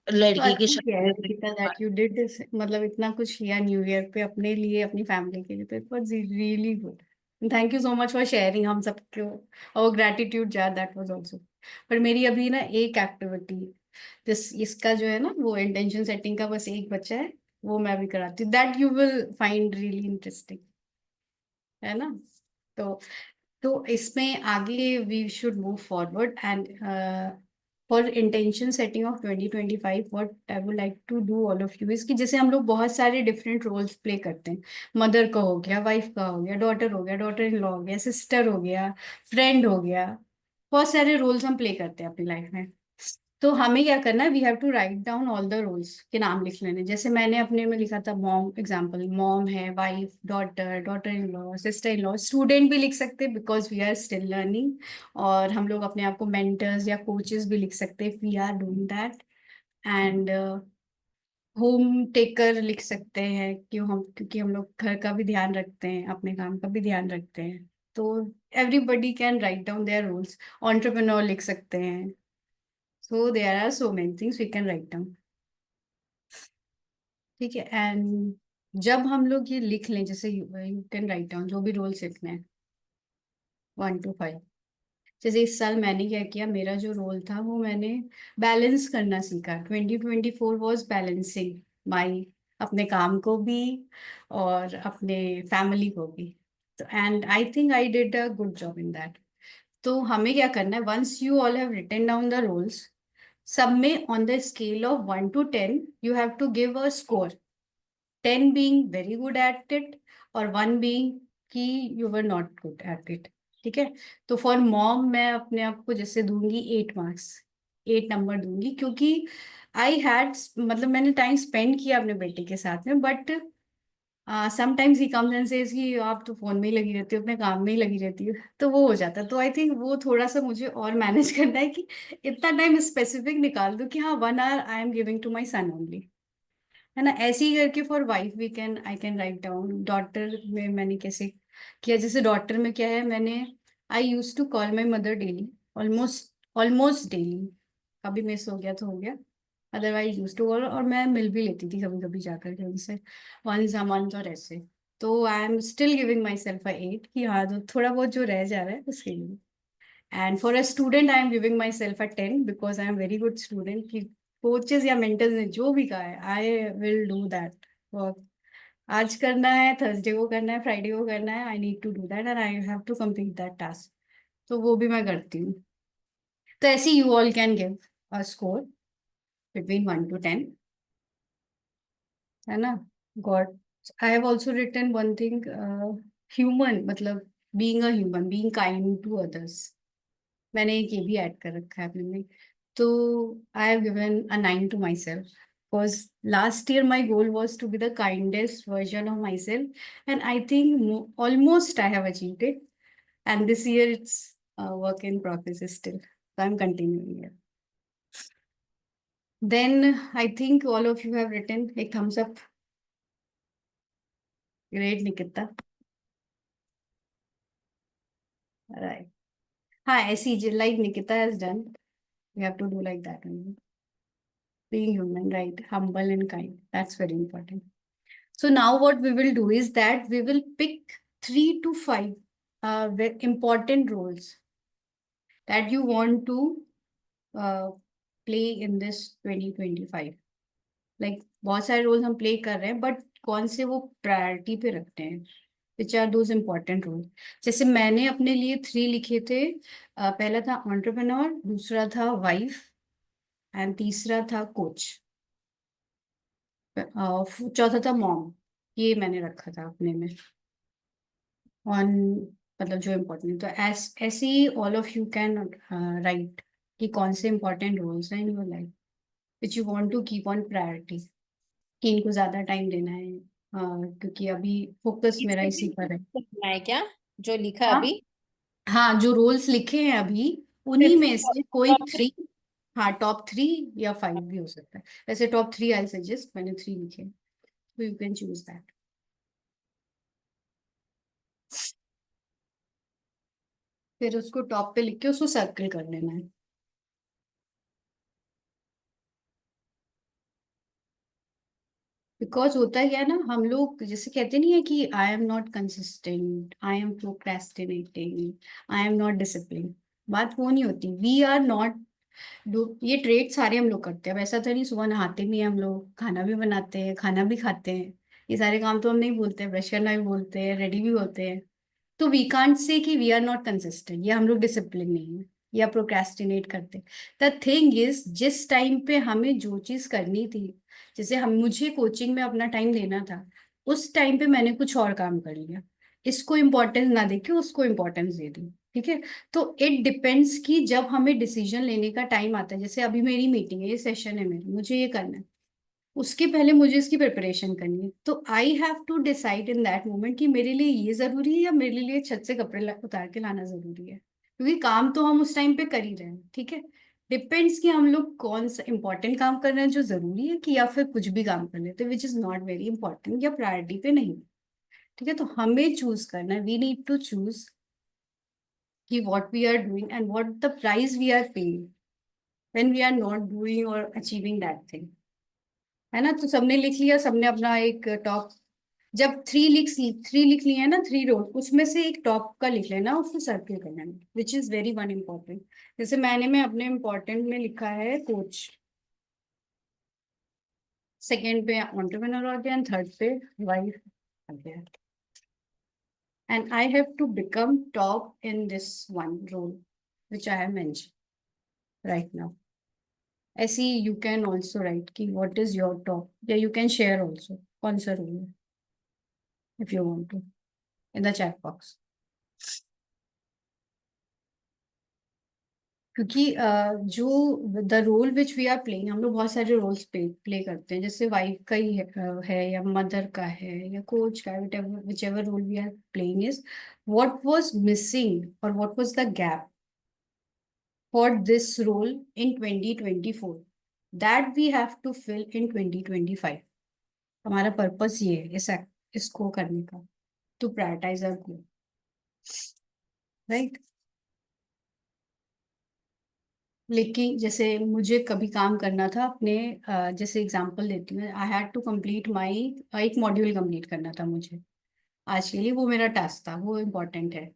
तो लड़की की अच्छा किया है शादी Geeta that you did this, मतलब इतना कुछ किया न्यू ईयर पे अपने लिए, अपनी फैमिली के लिए, तो it was really good. Thank you so much for sharing हम सबको, और gratitude jar that was also. पर मेरी अभी ना एक एक्टिविटी, दिस इसका जो है ना वो इंटेंशन सेटिंग का बस एक बच्चा है, वो मैं अभी कराती हूँ, that you will find really interesting, है ना। तो इसमें आगे we should move forward, and for intention setting of 2025 what I would like to do all of you is कि जैसे हम लोग बहुत सारे डिफरेंट रोल्स प्ले करते हैं, मदर का हो गया, वाइफ का हो गया, डॉटर हो गया, डॉटर इन लॉ हो गया, सिस्टर हो गया, फ्रेंड हो गया, बहुत सारे रोल्स हम प्ले करते हैं अपनी लाइफ में। तो हमें क्या करना है, we have to write down all the roles के नाम लिख लेने। जैसे मैंने अपने में लिखा था मॉम, एग्जाम्पल मॉम है, wife, daughter, daughter in law, sister in law, student भी लिख सकते हैं because we are still learning, और हम लोग अपने आप को मेंटर्स या कोचेस भी लिख सकते हैं, we are doing that. And home taker लिख सकते हैं, क्यों हम, क्योंकि हम लोग घर का भी ध्यान रखते हैं, अपने काम का भी ध्यान रखते हैं। तो everybody can write down their roles. Entrepreneur लिख सकते हैं। So there are so many things we can write down. ठीक है, एंड जब हम लोग ये लिख लें, जैसे यू कैन राइट डाउन जो भी रोल्स लिखने हैं 1 to 5। जैसे इस साल मैंने क्या किया, मेरा जो रोल था वो मैंने बैलेंस करना सीखा। 2024 वॉज बैलेंसिंग माई, अपने काम को भी और अपने फैमिली को भी। तो and I think I did a good job in that. तो हमें क्या करना है, once you all have written down the roles, सब में on the scale of 1 to 10 you have to give a score, 10 being very good at it और 1 बीइंग कि you were not good at it. ठीक है, तो फॉर मॉम मैं अपने आप को जैसे दूंगी 8 मार्क्स, 8 नंबर दूंगी, क्योंकि आई हैड, मतलब मैंने टाइम स्पेंड किया अपने बेटे के साथ में, but sometimes he comes and says कि आप तो फोन में ही लगी रहती हो, अपने काम में ही लगी रहती हो, तो वो हो जाता है। तो आई थिंक वो थोड़ा सा मुझे और मैनेज करना है कि इतना टाइम स्पेसिफिक निकाल दूं कि हाँ 1 hour I am giving to my son only. है ना। ऐसे ही करके for wife we can I can write down. Daughter में मैंने कैसे किया, जैसे डॉटर में क्या है, मैंने I use to call my mother daily, almost almost daily. कभी मिस हो गया तो हो गया, अदरवाइज यूज टू कॉल। और मैं मिल भी लेती थी कभी कभी जाकर के उनसे, वंस अ मंथ और ऐसे। तो I am still giving myself a 8 कि हाँ जो थोड़ा बहुत जो रह जा रहा है उसके लिए। And for a student I am giving myself a 10 because I am very good student कि कोचेस या मेंटर्स ने जो भी कहा है I will do that work. आज करना है, थर्सडे को करना है, फ्राइडे को करना है, I need to do that and I have to complete that task. तो वो भी मैं करती हूँ। तो ऐसे you all can give a score between 1 to 10, है ना। God, I have also written one thing, human मतलब being a human, being kind to others. मैंने एक ये भी ऐड कर रखा है अपने में। तो I have given a 9 to myself because last year my goal was to be the kindest version of myself and I think almost I have achieved it. And this year it's work in progress still, so I'm continuing it. Then I think all of you have written a thumbs up. Great, Nikita. All right. हाँ, ऐसी like Nikita has done. We have to do like that only. Being human, right? Humble and kind. That's very important. So now what we will do is that we will pick 3 to 5 important roles that you want to play in this 2025. Like बहुत सारे रोल्स हम प्ले कर रहे हैं, बट कौन से वो प्रायोरिटी पे रखते हैं, which are those important role. जैसे मैंने अपने लिए 3 लिखे थे। पहला था एंटरप्रेन्योर, दूसरा था वाइफ एंड तीसरा था कोच, चौथा था मॉम। ये मैंने रखा था अपने में ऑन, मतलब जो इम्पोर्टेंट। तो ऐसे ही all of you can write कि कौन से इम्पोर्टेंट रोल्स हैं in your life which you want to keep on priority, कि इनको ज्यादा टाइम देना है। क्योंकि अभी फोकस मेरा इसी पर है। करना है क्या जो लिखा है हाँ, अभी? हाँ जो रोल्स लिखे हैं अभी उन्हीं Fifth, में से कोई top 3। हाँ, टॉप 3 या 5 भी हो सकता है। वैसे टॉप 3 आई सजेस्ट, मैंने 3 लिखे, तो यू कैन चूज दैट। फिर उसको टॉप पे लिख के उसको सर्कल कर लेना है। बिकॉज होता क्या है ना, हम लोग जैसे कहते नहीं है कि I am not consistent, I am procrastinating, I am not discipline. बात वो नहीं होती, वी आर नॉट ये ट्रेड सारे हम लोग करते हैं। अब ऐसा तो नहीं सुबह नहाते भी हैं हम लोग, खाना भी बनाते हैं, खाना भी खाते हैं, ये सारे काम तो हम नहीं बोलते हैं, ब्रश करना भी बोलते हैं, रेडी भी होते हैं। तो वी कांट से कि वी आर नॉट कंसिस्टेंट या हम लोग डिसिप्लिन नहीं है या प्रोक्रेस्टिनेट करते। द थिंग इज जिस टाइम पे हमें जो चीज करनी थी, जैसे हम मुझे कोचिंग में अपना टाइम देना था, उस टाइम पे मैंने कुछ और काम कर लिया, इसको इम्पोर्टेंस ना देके उसको इम्पोर्टेंस दे दी। ठीक है। तो इट डिपेंड्स कि जब हमें डिसीजन लेने का टाइम आता है, जैसे अभी मेरी मीटिंग है, ये सेशन है मेरा, मुझे ये करना है, उसके पहले मुझे इसकी प्रिपरेशन करनी है। तो I have to decide in that moment कि मेरे लिए ये जरूरी है या मेरे लिए छत से कपड़े उतार के लाना जरूरी है, क्योंकि काम तो हम उस टाइम पे कर ही रहे हैं। ठीक है। डिपेंड्स कि हम लोग कौन सा इंपॉर्टेंट काम कर रहे हैं जो जरूरी है, कि या फिर कुछ भी काम कर लेते हैं विच इज नॉट वेरी इंपॉर्टेंट या प्रायोरिटी पे नहीं। ठीक है। तो हमें चूज करना है, वी नीड टू चूज कि what we are doing and what the price we are paying when we are not doing or achieving that thing, है ना। तो सबने लिख लिया, सबने अपना एक टॉप, जब 3 लिख लिए हैं ना, 3 रोल, उसमें से एक टॉप का लिख लेना, उसको सर्किल करना है, which is very one important. जैसे मैं अपने इम्पोर्टेंट में लिखा है कोच, सेकेंड पे एंटरप्रेन्योर आ गया, थर्ड पे वाइफ आ गया। And I have to become top in this one role, which I have mentioned right now. ऐसी you can also write कि what is your top, या you can share also कौन सा role है, if you want to, in the chat box. क्योंकि जो the role which we are playing, हम लोग बहुत सारे रोल्स प्ले करते हैं, जैसे वाइफ का ही है या मदर का है या कोच का, whichever role we are playing is what was missing or what was the gap for this role in 2024 that we have to fill in 2025. हमारा पर्पस ये है इसको करने का, to prioritise our goal, right. लेकिन जैसे मुझे कभी काम करना था अपने, जैसे एग्जांपल देती हूँ, I had to complete my, एक मॉड्यूल कंप्लीट करना था मुझे आज के लिए, वो मेरा टास्क था, वो इम्पोर्टेंट है।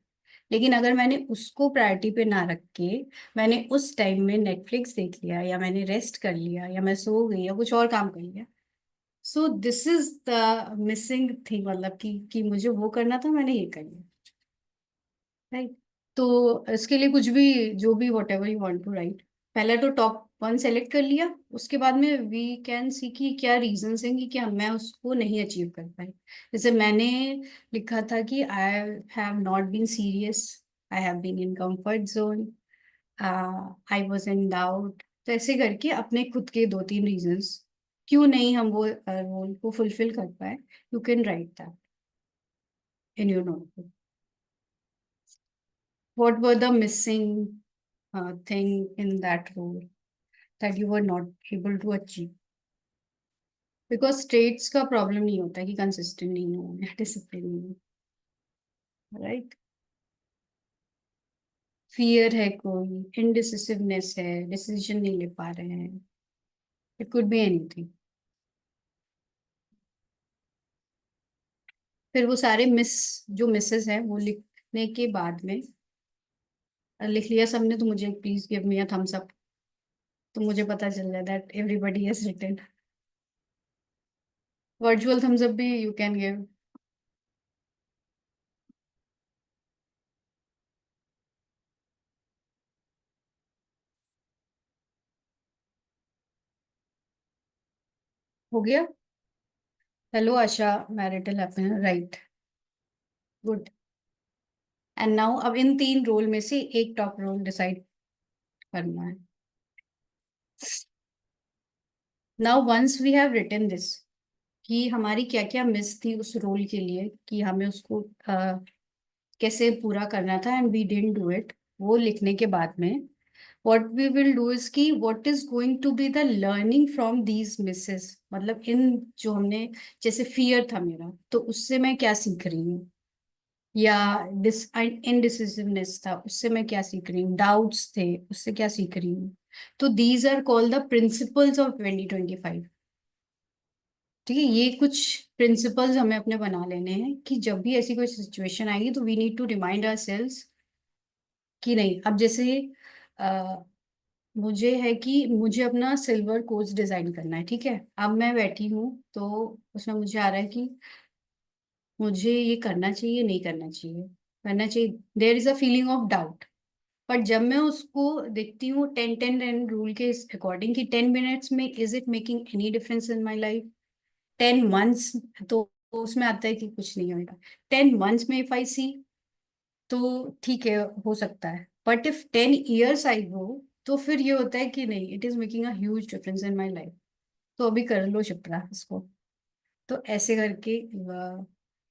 लेकिन अगर मैंने उसको प्रायोरिटी पे ना रख के मैंने उस टाइम में नेटफ्लिक्स देख लिया, या मैंने रेस्ट कर लिया, या मैं सो गई, या कुछ और काम कर लिया, so this is the missing thing, मतलब कि मुझे वो करना था, मैंने ये कर लिया, राइट। तो इसके लिए कुछ भी, जो भी whatever you want to write, पहले तो टॉप वन सेलेक्ट कर लिया, उसके बाद में वी कैन सी कि क्या रीजंस हैं कि क्या मैं उसको नहीं अचीव कर पाई। जैसे मैंने लिखा था कि I have not been serious, I have been in comfort zone, I was in doubt. तो ऐसे करके अपने खुद के 2-3 रीजंस क्यों नहीं हम वो रोल को फुलफिल कर पाए, you can right that in your notebook. What were the missing thing in that role that you were not able to achieve? Because states का problem नहीं होता कि consistent नहीं हो या discipline नहीं हो, right? Fear है कोई, indecisiveness है, decision नहीं ले पा रहे हैं, it could be anything. फिर वो सारे जो मिसेस हैं वो लिखने के बाद में, लिख लिया सबने तो मुझे please give me a thumbs up, तो मुझे पता चल जाए that everybody has written. Virtual thumbs up भी यू कैन गिव। हो गया। Hello Asha, marital happiness, right, good. And now अब इन 3 रोल में से एक टॉप रोल डिसाइड करना है। Now once we have written this कि हमारी क्या क्या मिस थी उस रोल के लिए, कि हमें उसको कैसे पूरा करना था, and we didn't do it, वो लिखने के बाद में what we will do is कि what is going to be the learning from these misses, मतलब इन जो हमने, जैसे फियर था मेरा, तो उससे मैं क्या सीख रही हूँ, या इनडिसिसिवनेस था, उससे मैं क्या सीख रही हूँ, डाउट्स थे, उससे क्या सीख रही हूँ। तो these are called the principles of 2025। ठीक है, ये कुछ प्रिंसिपल्स हमें अपने बना लेने हैं कि जब भी ऐसी कोई सिचुएशन आएगी तो we need to remind ourselves कि नहीं। अब जैसे अ, मुझे है कि मुझे अपना सिल्वर कोर्स डिजाइन करना है, ठीक है, अब मैं बैठी हूँ तो उसमें मुझे आ रहा है कि मुझे ये करना चाहिए, नहीं करना चाहिए, करना चाहिए, there is a feeling of doubt. पर जब मैं उसको देखती हूँ 10-10-10 रूल के अकॉर्डिंग कि 10 मिनट्स में is it making any difference in my life, 10 months, तो उसमें आता है कि कुछ नहीं होगा। 10 मंथ्स में इफ आई सी तो ठीक है, हो सकता है, बट इफ 10 years आई गो तो फिर ये होता है कि नहीं, it is making a huge difference in my life, तो अभी कर लो शिप्रा इसको। तो ऐसे करके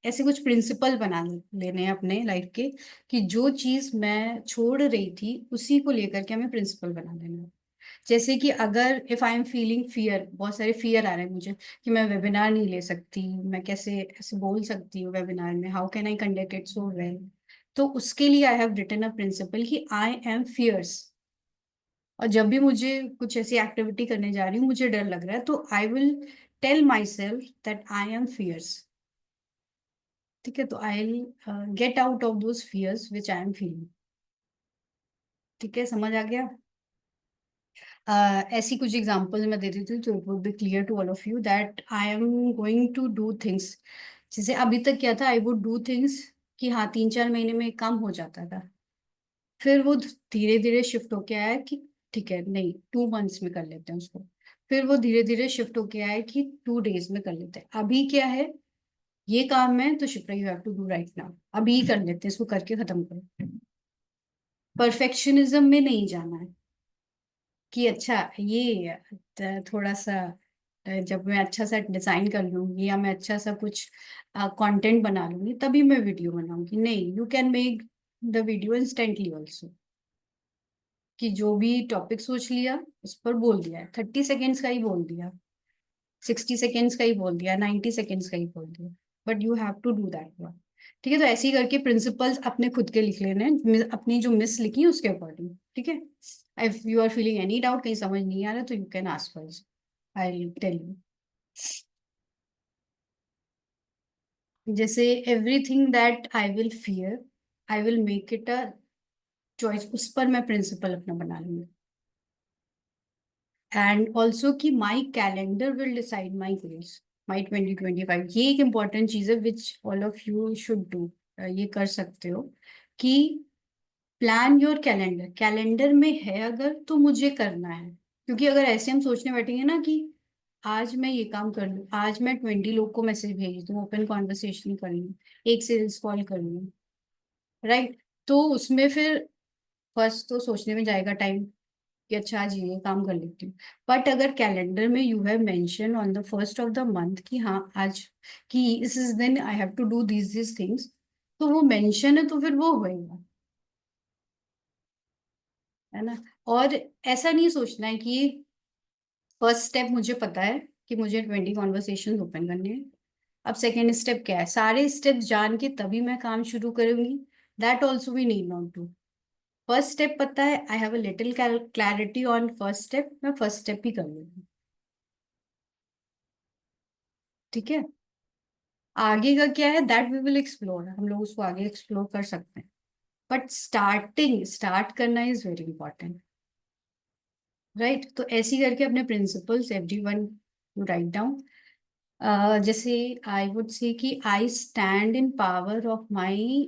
ऐसे कुछ प्रिंसिपल बना लेने हैं अपने लाइफ के, कि जो चीज मैं छोड़ रही थी उसी को लेकर के हमें प्रिंसिपल बना लेना है। जैसे कि अगर if I am feeling fear, बहुत सारे फियर आ रहे हैं मुझे कि मैं वेबिनार नहीं ले सकती, मैं कैसे ऐसे बोल सकती हूँ वेबिनार में, how can I conduct it so well, तो उसके लिए I have written a principle कि आई एम फियर्स। और जब भी मुझे कुछ ऐसी एक्टिविटी करने जा रही हूँ, मुझे डर लग रहा है, तो I will tell myself that I am fierce. ठीक है, तो I will get out of those fears which I am feeling. ठीक है, समझ आ गया। ऐसी कुछ एग्जांपल मैं दे देती हूँ तो it would be clear to all of you that I am going to do things. जैसे अभी तक क्या था, आई वुड डू थिंग्स कि हाँ 3-4 महीने में काम हो जाता था, फिर वो धीरे धीरे शिफ्ट होके आया कि ठीक है, नहीं 2 मंथ्स में कर लेते हैं उसको, फिर वो धीरे धीरे शिफ्ट होके आया कि 2 days में कर लेते हैं। अभी क्या है, ये काम है तो Shipra you have to do right now, अभी ही कर लेते हैं इसको, करके खत्म करो। परफेक्शनिज्म में नहीं जाना है कि अच्छा ये थोड़ा सा जब मैं अच्छा सा डिजाइन कर लूंगी या मैं अच्छा सा कुछ कंटेंट बना लूंगी तभी मैं वीडियो बनाऊंगी, नहीं, you can make the video instantly also, कि जो भी टॉपिक सोच लिया उस पर बोल दिया, 30 seconds का ही बोल दिया, 60 सेकेंड्स का ही बोल दिया, 90 सेकेंड्स का ही बोल दिया, but you have to do that work. ठीक है, तो ऐसे ही करके प्रिंसिपल्स अपने खुद के लिख लेने हैं, अपनी जो मिस लिखी है उसके अकॉर्डिंग। ठीक है, if you are feeling any doubt, कहीं समझ नहीं आ रहा, तो you can ask first, I will tell you. जैसे everything that I will fear, I will make it a choice, उस पर मैं प्रिंसिपल अपना बना लूंगी। एंड ऑल्सो कि my calendar will decide my goals, my 2025। ये एक इम्पॉर्टेंट चीज है which all of you should do, ये कर सकते हो कि प्लान योर कैलेंडर, कैलेंडर में है अगर तो मुझे करना है। क्योंकि अगर ऐसे हम सोचने बैठेंगे ना कि आज मैं ये काम कर लूँ, आज मैं 20 लोग को मैसेज भेज दूँ, ओपन कॉन्वर्सेशन कर लूँ, एक सेल्स कॉल कर लूँ, राइट, तो उसमें फिर फर्स्ट तो सोचने में जाएगा टाइम कि अच्छा आज ये काम कर लेती हूँ। बट अगर कैलेंडर में you have mention on the first of the month कि हाँ आज कि इस is then I have to do this things, तो वो मेंशन है तो फिर वो होएगा, है ना। और ऐसा नहीं सोचना है कि फर्स्ट स्टेप मुझे पता है कि मुझे 20 कॉन्वर्सेशन ओपन करने हैं, अब सेकेंड स्टेप क्या है, सारे स्टेप जान के तभी मैं काम शुरू करूंगी, that also we need not do. First step पता है, I have a little clarity on first step, मैं फर्स्ट स्टेप ही कर लूंगी। ठीक है, आगे का क्या है दैट वी विल एक्सप्लोर, हम लोग उसको आगे एक्सप्लोर कर सकते हैं, बट स्टार्ट करना इज वेरी इंपॉर्टेंट, राइट। तो ऐसे ही करके अपने principles everyone you write down. जैसे आई वुड से कि I stand in power of my,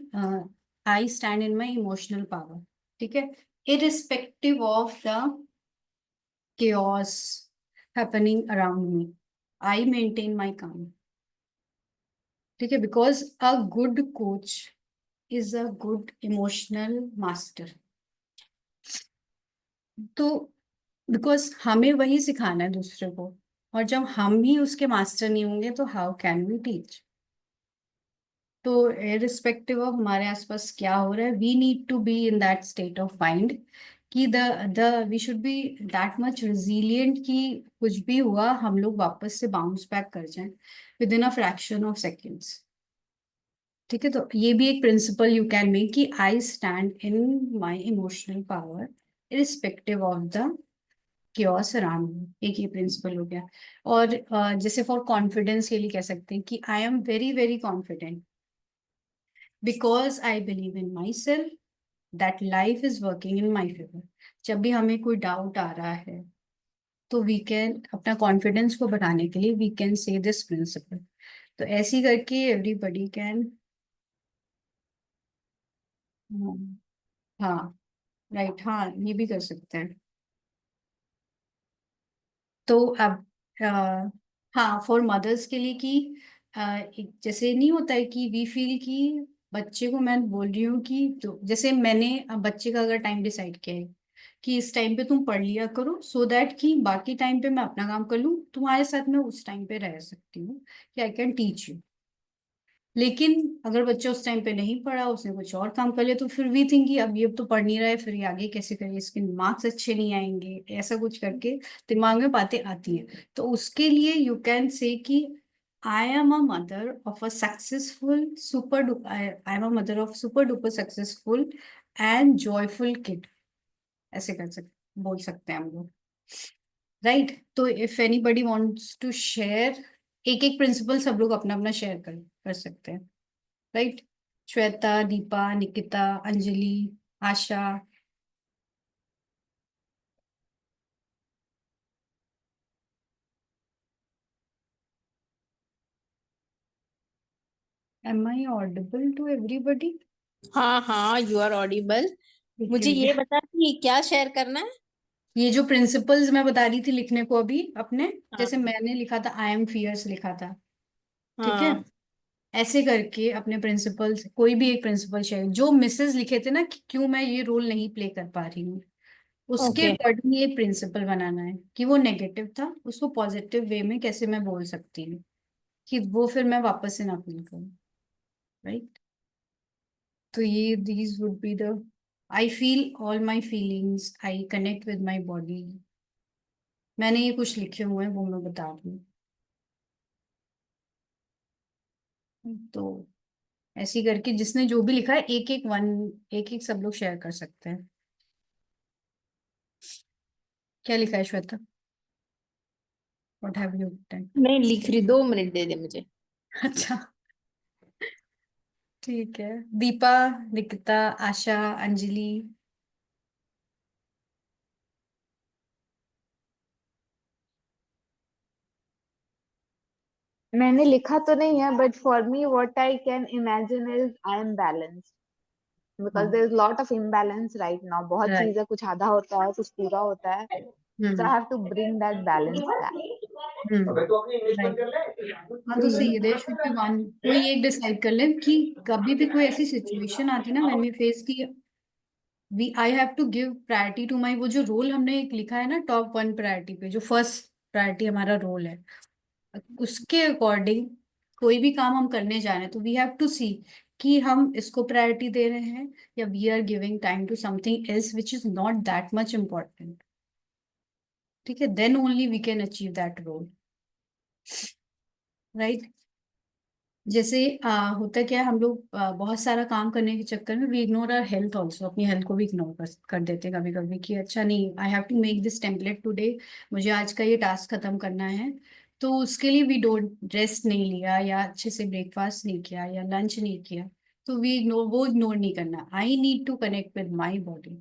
I stand in my emotional power. ठीक है, irrespective of the chaos happening around me, I maintain my calm। ठीक है, because a good coach is a good emotional master. तो बिकॉज हमें वही सिखाना है दूसरे को, और जब हम ही उसके मास्टर नहीं होंगे तो हाउ कैन वी टीच। तो इरिस्पेक्टिव ऑफ हमारे आसपास क्या हो रहा है, we need to be in that state of mind कि the we should be that much resilient कि कुछ भी हुआ हम लोग वापस से बाउंस बैक कर जाएं with in a fraction of seconds. ठीक है, तो ये भी एक प्रिंसिपल यू कैन मेक कि I stand in my emotional power irrespective of the chaos around me, एक ये प्रिंसिपल हो गया। और जैसे फॉर कॉन्फिडेंस के लिए कह सकते हैं कि I am very very confident because I believe in my self that life is working in my favour. जब भी हमें कोई डाउट आ रहा है तो वी कैन अपना कॉन्फिडेंस को बढ़ाने के लिए we can say this principle. तो ऐसे ही करके एवरीबडी कैन, हाँ राइट, हाँ ये भी कर सकते हैं। तो अब हाँ फॉर मदर्स के लिए कि एक जैसे नहीं होता है कि वी फील कि बच्चे को मैं बोल रही हूँ कि, तो जैसे मैंने अब बच्चे का अगर टाइम डिसाइड किया है कि इस टाइम पे तुम पढ़ लिया करो सो दैट कि बाकी टाइम पे मैं अपना काम कर लूँ, तुम्हारे साथ मैं उस टाइम पे रह सकती हूँ कि आई कैन टीच यू। लेकिन अगर बच्चा उस टाइम पे नहीं पढ़ा, उसने कुछ और काम कर लिया, तो फिर वी थिंक कि अब ये तो पढ़ नहीं रहा है, फिर ये आगे कैसे करे, इसके मार्क्स अच्छे नहीं आएंगे, ऐसा कुछ करके दिमाग में बातें आती हैं। तो उसके लिए यू कैन से कि I am a mother of a successful super, I am a mother of super duper successful and joyful kid, ऐसे कर सकते, बोल सकते हैं हम लोग, राइट। तो if anybody wants to share, एक एक प्रिंसिपल सब लोग अपना अपना शेयर कर सकते हैं, right. Shweta, Deepa, Nikita, Anjali, Asha. Am I audible to everybody? हाँ हाँ, यू आर ऑडिबल। मुझे ये बता कि क्या शेयर करना है। ये जो प्रिंसिपल्स मैं बता रही थी लिखने को अभी अपने, जैसे हाँ मैंने लिखा था आई एम फियर्स लिखा था, ठीक है, हाँ ऐसे करके अपने प्रिंसिपल्स कोई भी एक प्रिंसिपल शेयर, जो मिसेस लिखे थे ना कि क्यों मैं ये रोल नहीं प्ले कर पा रही हूँ, उसके ओके। अकॉर्डिंग ये प्रिंसिपल बनाना है कि वो नेगेटिव था उसको पॉजिटिव वे में कैसे मैं बोल सकती हूँ कि वो फिर मैं वापस से ना फील करूँ, राइट। तो ये these would be the, I feel all my feelings, I connect with my body, मैंने ये कुछ लिखे हुए हैं वो मैं बता दूँ। तो ऐसे ही करके जिसने जो भी लिखा है एक एक सब लोग शेयर कर सकते हैं। क्या लिखा है Shweta? What have you done? नहीं लिख रही, 2 मिनट दे दे मुझे। अच्छा ठीक है। दीपा, निकिता, आशा, अंजलि। मैंने लिखा तो नहीं है, but for me what I can imagine is I am balanced because हाँ there is lot of imbalance right now. बहुत राइट। चीजें, कुछ आधा होता है, कुछ पूरा होता है, so I have to bring that balance back. Right. हाँ तो सही है, देयर शुड बी वन, कोई एक डिसाइड कर ले कि कभी भी कोई ऐसी सिचुएशन आती है ना व्हेन वी फेस की we I have to give priority to my, वो जो रोल हमने एक लिखा है ना टॉप 1 प्रायोरिटी पे, जो फर्स्ट प्रायोरिटी हमारा रोल है, उसके अकॉर्डिंग कोई भी काम हम करने जा रहे हैं तो वी हैव टू सी कि हम इसको प्रायोरिटी दे रहे हैं या we are giving time to something else which is not that much important. ठीक है, then only we can achieve that role, right. जैसे होता क्या है, हम लोग बहुत सारा काम करने के चक्कर में we ignore our health also, अपनी हेल्थ को भी इग्नोर कर देते हैं कभी कभी कि अच्छा नहीं, I have to make this template today, मुझे आज का ये टास्क खत्म करना है, तो उसके लिए वी डोंट रेस्ट नहीं लिया या अच्छे से ब्रेकफास्ट नहीं किया या लंच नहीं किया, तो वी इग्नोर, वो इग्नोर नहीं करना, I need to connect with my body.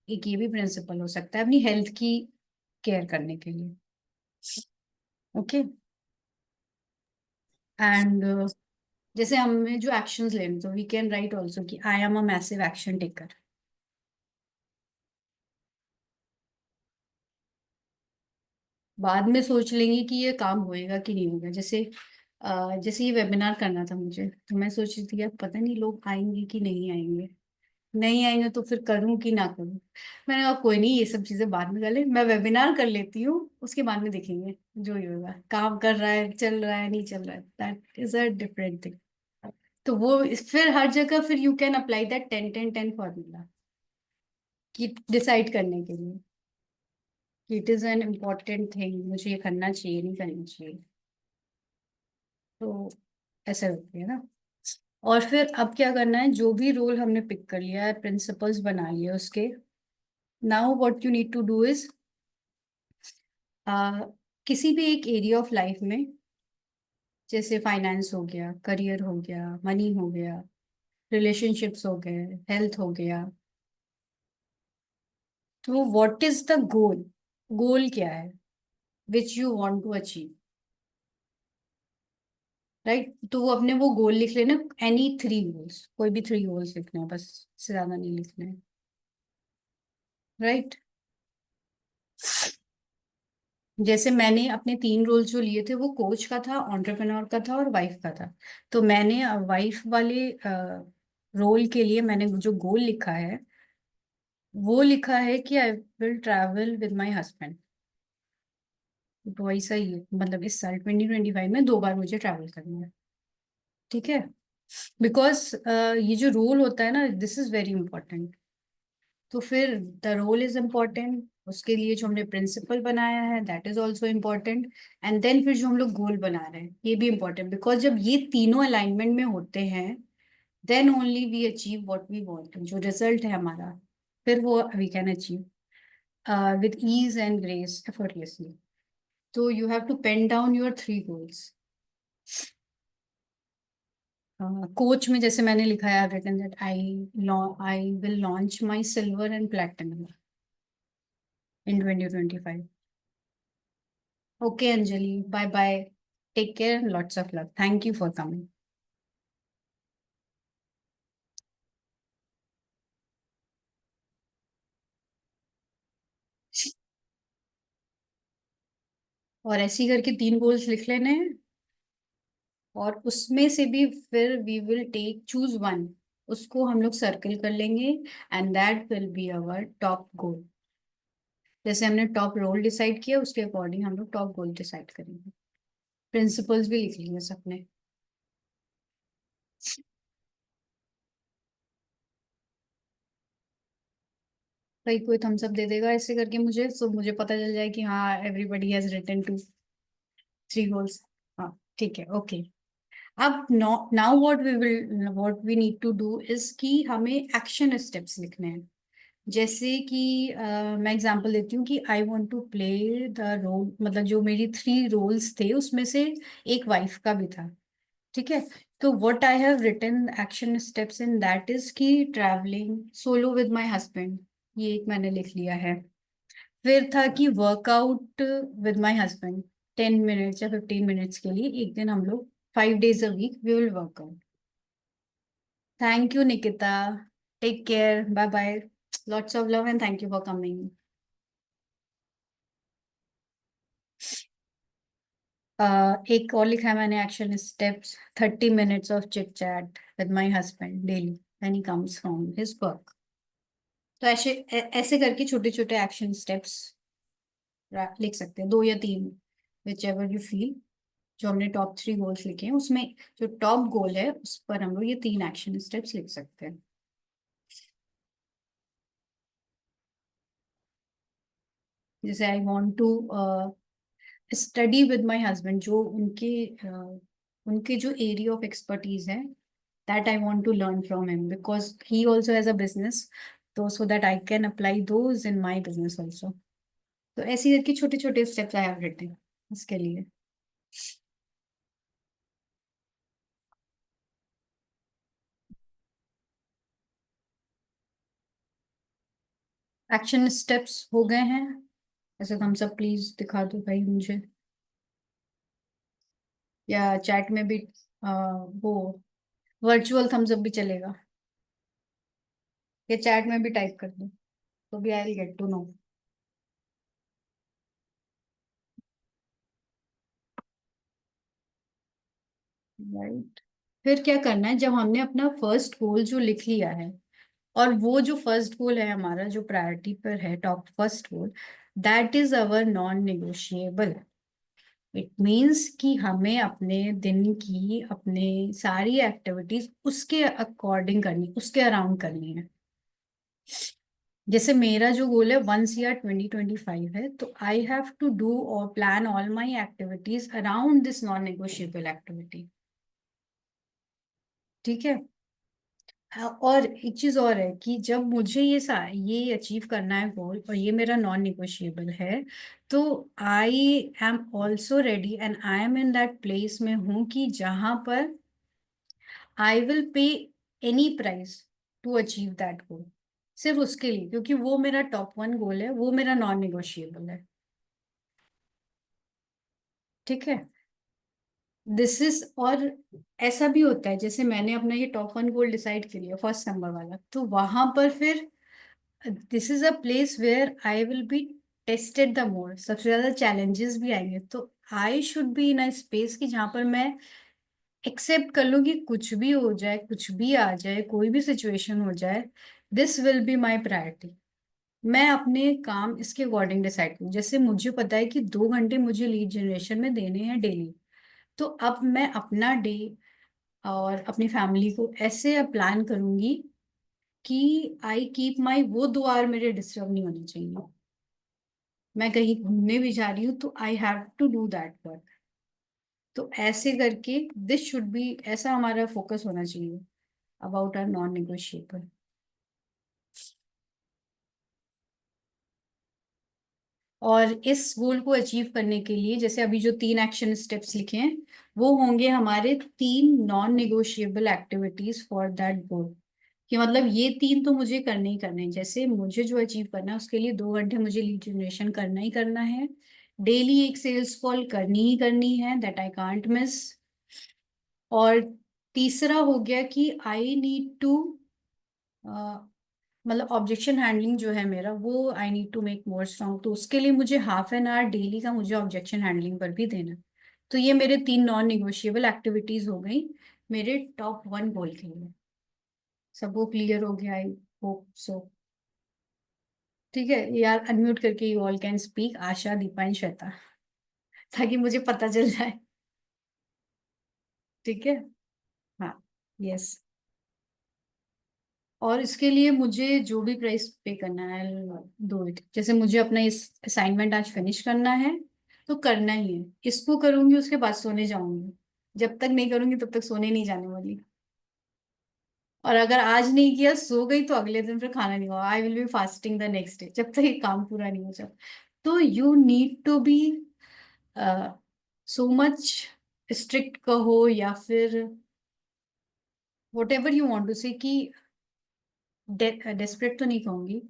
एक ये भी प्रिंसिपल हो सकता है अपनी हेल्थ की केयर करने के लिए। ओके। एंड जैसे हमें जो एक्शंस लेने, तो वी कैन राइट ऑल्सो कि I am a massive action taker. बाद में सोच लेंगे कि ये काम होएगा कि नहीं होगा। जैसे जैसे ये वेबिनार करना था मुझे, तो मैं सोच रही थी यार पता नहीं लोग आएंगे कि नहीं आएंगे, नहीं आएंगे तो फिर करूँ कि ना करूँ। मैंने कहा कोई नहीं, ये सब चीजें बाद में कर ले, मैं वेबिनार कर लेती हूँ, उसके बाद में देखेंगे जो ही होगा, काम कर रहा है, चल रहा है, नहीं चल रहा है, that is a different thing. तो वो फिर हर जगह फिर you can apply that 10-10-10 formula कि डिसाइड करने के लिए कि it is an important thing, मुझे ये करना चाहिए नहीं करना चाहिए, तो ऐसा होती है ना। और फिर अब क्या करना है, जो भी रोल हमने पिक कर लिया है, प्रिंसिपल्स बना लिए उसके, now what you need to do is किसी भी एक एरिया ऑफ लाइफ में, जैसे फाइनेंस हो गया, करियर हो गया, मनी हो गया, रिलेशनशिप्स हो गए, हेल्थ हो गया, तो what is the goal, goal क्या है which you want to achieve, right. तो वो अपने वो गोल लिख लेना, एनी 3 गोल्स, कोई भी 3 गोल्स लिखने हैं बस, इससे ज्यादा नहीं लिखने हैं, राइट। जैसे मैंने अपने 3 रोल जो लिए थे वो कोच का था, एंटरप्रेन्योर का था और वाइफ का था, तो मैंने वाइफ वाले रोल के लिए मैंने जो गोल लिखा है वो लिखा है कि I will travel with my husband. तो वैसा ही है, मतलब इस साल 2025 में 2 बार मुझे ट्रैवल करना है, ठीक है। बिकॉज ये जो रोल होता है ना, दिस इज वेरी इंपॉर्टेंट। तो फिर द रोल इज इम्पोर्टेंट, उसके लिए जो हमने प्रिंसिपल बनाया है that is also important, and then फिर जो हम लोग गोल बना रहे हैं ये भी इम्पोर्टेंट, बिकॉज जब ये तीनों अलाइनमेंट में होते हैं then only we achieve what we want, जो रिजल्ट है हमारा फिर वो we can achieve with ease and grace effortlessly. तो you have to pen down your 3 goals. Coach में जैसे मैंने लिखा है, written that I will launch my silver and platinum in 2025. Okay, Anjali. Bye bye. Take care and lots of love. Thank you for coming. और ऐसे ही करके 3 गोल्स लिख लेने हैं, और उसमें से भी फिर we will take choose one, उसको हम लोग सर्कल कर लेंगे and that will be our top goal. जैसे हमने टॉप रोल डिसाइड किया उसके अकॉर्डिंग हम लोग टॉप गोल डिसाइड करेंगे। प्रिंसिपल्स भी लिख लेंगे सबने। भाई कोई थम्स अप दे देगा ऐसे करके मुझे, सो मुझे पता चल जाए कि हाँ everybody has written two 3 goals. हाँ ठीक है, ओके। अब now what we need to do is कि हमें एक्शन स्टेप्स लिखने हैं। जैसे कि मैं एग्जांपल देती हूँ कि I want to play the role, मतलब जो मेरी 3 रोल्स थे उसमें से एक वाइफ का भी था। ठीक है, तो what I have written action steps in that is कि travelling solo with my husband, ये एक मैंने लिख लिया है। फिर था कि workout with my husband 10 minutes या 15 मिनट्स के लिए एक दिन हम लोग 5 days a week we will work out. Thank you, Nikita. Take care. Bye bye. Lots of love and thank you for coming. एक और लिखा है मैंने action steps 30 minutes of chit chat with my husband daily when he comes from his work. तो ऐसे करके छोटे छोटे एक्शन स्टेप्स लिख सकते हैं, 2 या 3, विच एवर यू फील। जो हमने टॉप 3 गोल्स लिखे हैं उसमें जो टॉप गोल है उस पर हम लोग ये 3 एक्शन स्टेप्स लिख सकते हैं। जैसे I want to study with my husband, जो उनके जो एरिया ऑफ एक्सपर्टीज है, that I want to learn from him because he also has a business, तो so that I can apply those in my business also. तो ऐसी करके छोटे छोटे स्टेप्स आई हैव रिटन इसके लिए। एक्शन स्टेप्स हो गए हैं, ऐसे थम्स अप प्लीज दिखा दो भाई मुझे, या चैट में भी वो वर्चुअल थम्स अप भी चलेगा, या चैट में भी टाइप कर दो तो भी I will get to know. Right, फिर क्या करना है, जब हमने अपना फर्स्ट गोल जो लिख लिया है, और वो जो फर्स्ट गोल है हमारा जो प्रायोरिटी पर है, top first goal, that is our non negotiable. It means कि हमें अपने दिन की अपने सारी एक्टिविटीज उसके अकॉर्डिंग करनी, उसके अराउंड करनी है। जैसे मेरा जो गोल है 1 CR 2025 है, तो आई हैव टू डू और plan all my activities around this non negotiable activity. ठीक है, हाँ, और एक चीज और है कि जब मुझे ये अचीव करना है गोल, और ये मेरा नॉन निगोशिएबल है, तो I am also ready and I am in that place में हूँ कि जहां पर I will pay any price to achieve that goal, सिर्फ उसके लिए, क्योंकि वो मेरा टॉप 1 गोल है, वो मेरा नॉन निगोशिएबल है। ठीक है, दिस इज, और ऐसा भी होता है जैसे मैंने अपना ये टॉप 1 गोल डिसाइड कर लिया फर्स्ट नंबर वाला, तो वहां पर फिर this is a place where I will be tested the more, सबसे ज्यादा चैलेंजेस भी आएंगे, तो I should be in a space की जहां पर मैं एक्सेप्ट कर लूँ कि कुछ भी हो जाए, कुछ भी आ जाए, कोई भी सिचुएशन हो जाए, this will be my priority. मैं अपने काम इसके अकॉर्डिंग डिसाइड करूँ। जैसे मुझे पता है कि 2 घंटे मुझे लीड जनरेशन में देने हैं डेली, तो अब मैं अपना डे और अपनी फैमिली को ऐसे प्लान करूंगी कि आई कीप माई वो 2 आवर मेरे डिस्टर्ब नहीं होने चाहिए। मैं कहीं घूमने भी जा रही हूँ तो I have to do that work. तो ऐसे करके दिस शुड बी, ऐसा हमारा फोकस होना चाहिए अबाउट आर नॉन नेगोशिएबल। और इस गोल को अचीव करने के लिए जैसे अभी जो 3 एक्शन स्टेप्स लिखे हैं, वो होंगे हमारे 3 non negotiable activities for that goal. कि मतलब ये 3 तो मुझे करने ही करने हैं। जैसे मुझे जो अचीव करना है उसके लिए 2 घंटे मुझे लीड जनरेशन करना ही करना है, डेली एक सेल्स कॉल करनी ही करनी है, दैट आई कांट मिस। और तीसरा हो गया कि आई नीड टू, मतलब ऑब्जेक्शन हैंडलिंग जो है मेरा, वो I need to make more strong, तो उसके लिए मुझे ½ डेली का मुझे ऑब्जेक्शन हैंडलिंग पर भी देना। तो ये मेरे 3 नॉन निगोशिएबल एक्टिविटीज हो गई मेरे टॉप 1 गोल के लिए। सबको क्लियर हो गया, आई होप सो। ठीक है यार, अनम्यूट करके you all can speak, Asha, Deepa and Shweta, ताकि मुझे पता चल जाए। ठीक है, हाँ, यस। और इसके लिए मुझे जो भी प्राइस पे करना है दो इट, जैसे मुझे अपना इस असाइनमेंट आज फिनिश करना है तो करना ही है, इसको करूंगी उसके बाद सोने जाऊंगी। जब तक नहीं करूंगी तब तक सोने नहीं जाने वाली। और अगर आज नहीं किया, सो गई, तो अगले दिन फिर खाना नहीं होगा, I will be fasting the next day, जब तक ये काम पूरा नहीं हो जाता। तो you need to be so much strict कहो या फिर whatever you want to say, कि डेस्परेट तो नहीं कहूंगी,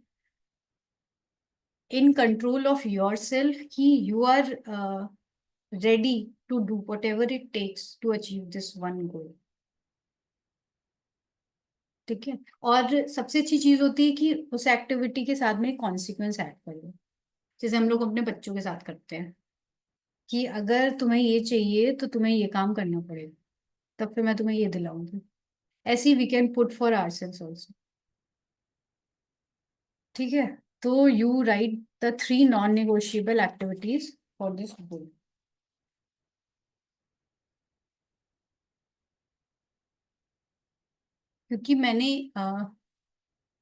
in control of yourself, कि you are ready to do whatever it takes to achieve this one goal. ठीक है। और सबसे अच्छी चीज होती है कि उस एक्टिविटी के साथ में कॉन्सिक्वेंस ऐड करो, जैसे हम लोग अपने बच्चों के साथ करते हैं कि अगर तुम्हें ये चाहिए तो तुम्हें ये काम करना पड़ेगा, तब फिर मैं तुम्हें ये दिलाऊंगी। ऐसी we can put for our sales also. ठीक है। तो you write the 3 non negotiable activities for this goal. क्योंकि मैंने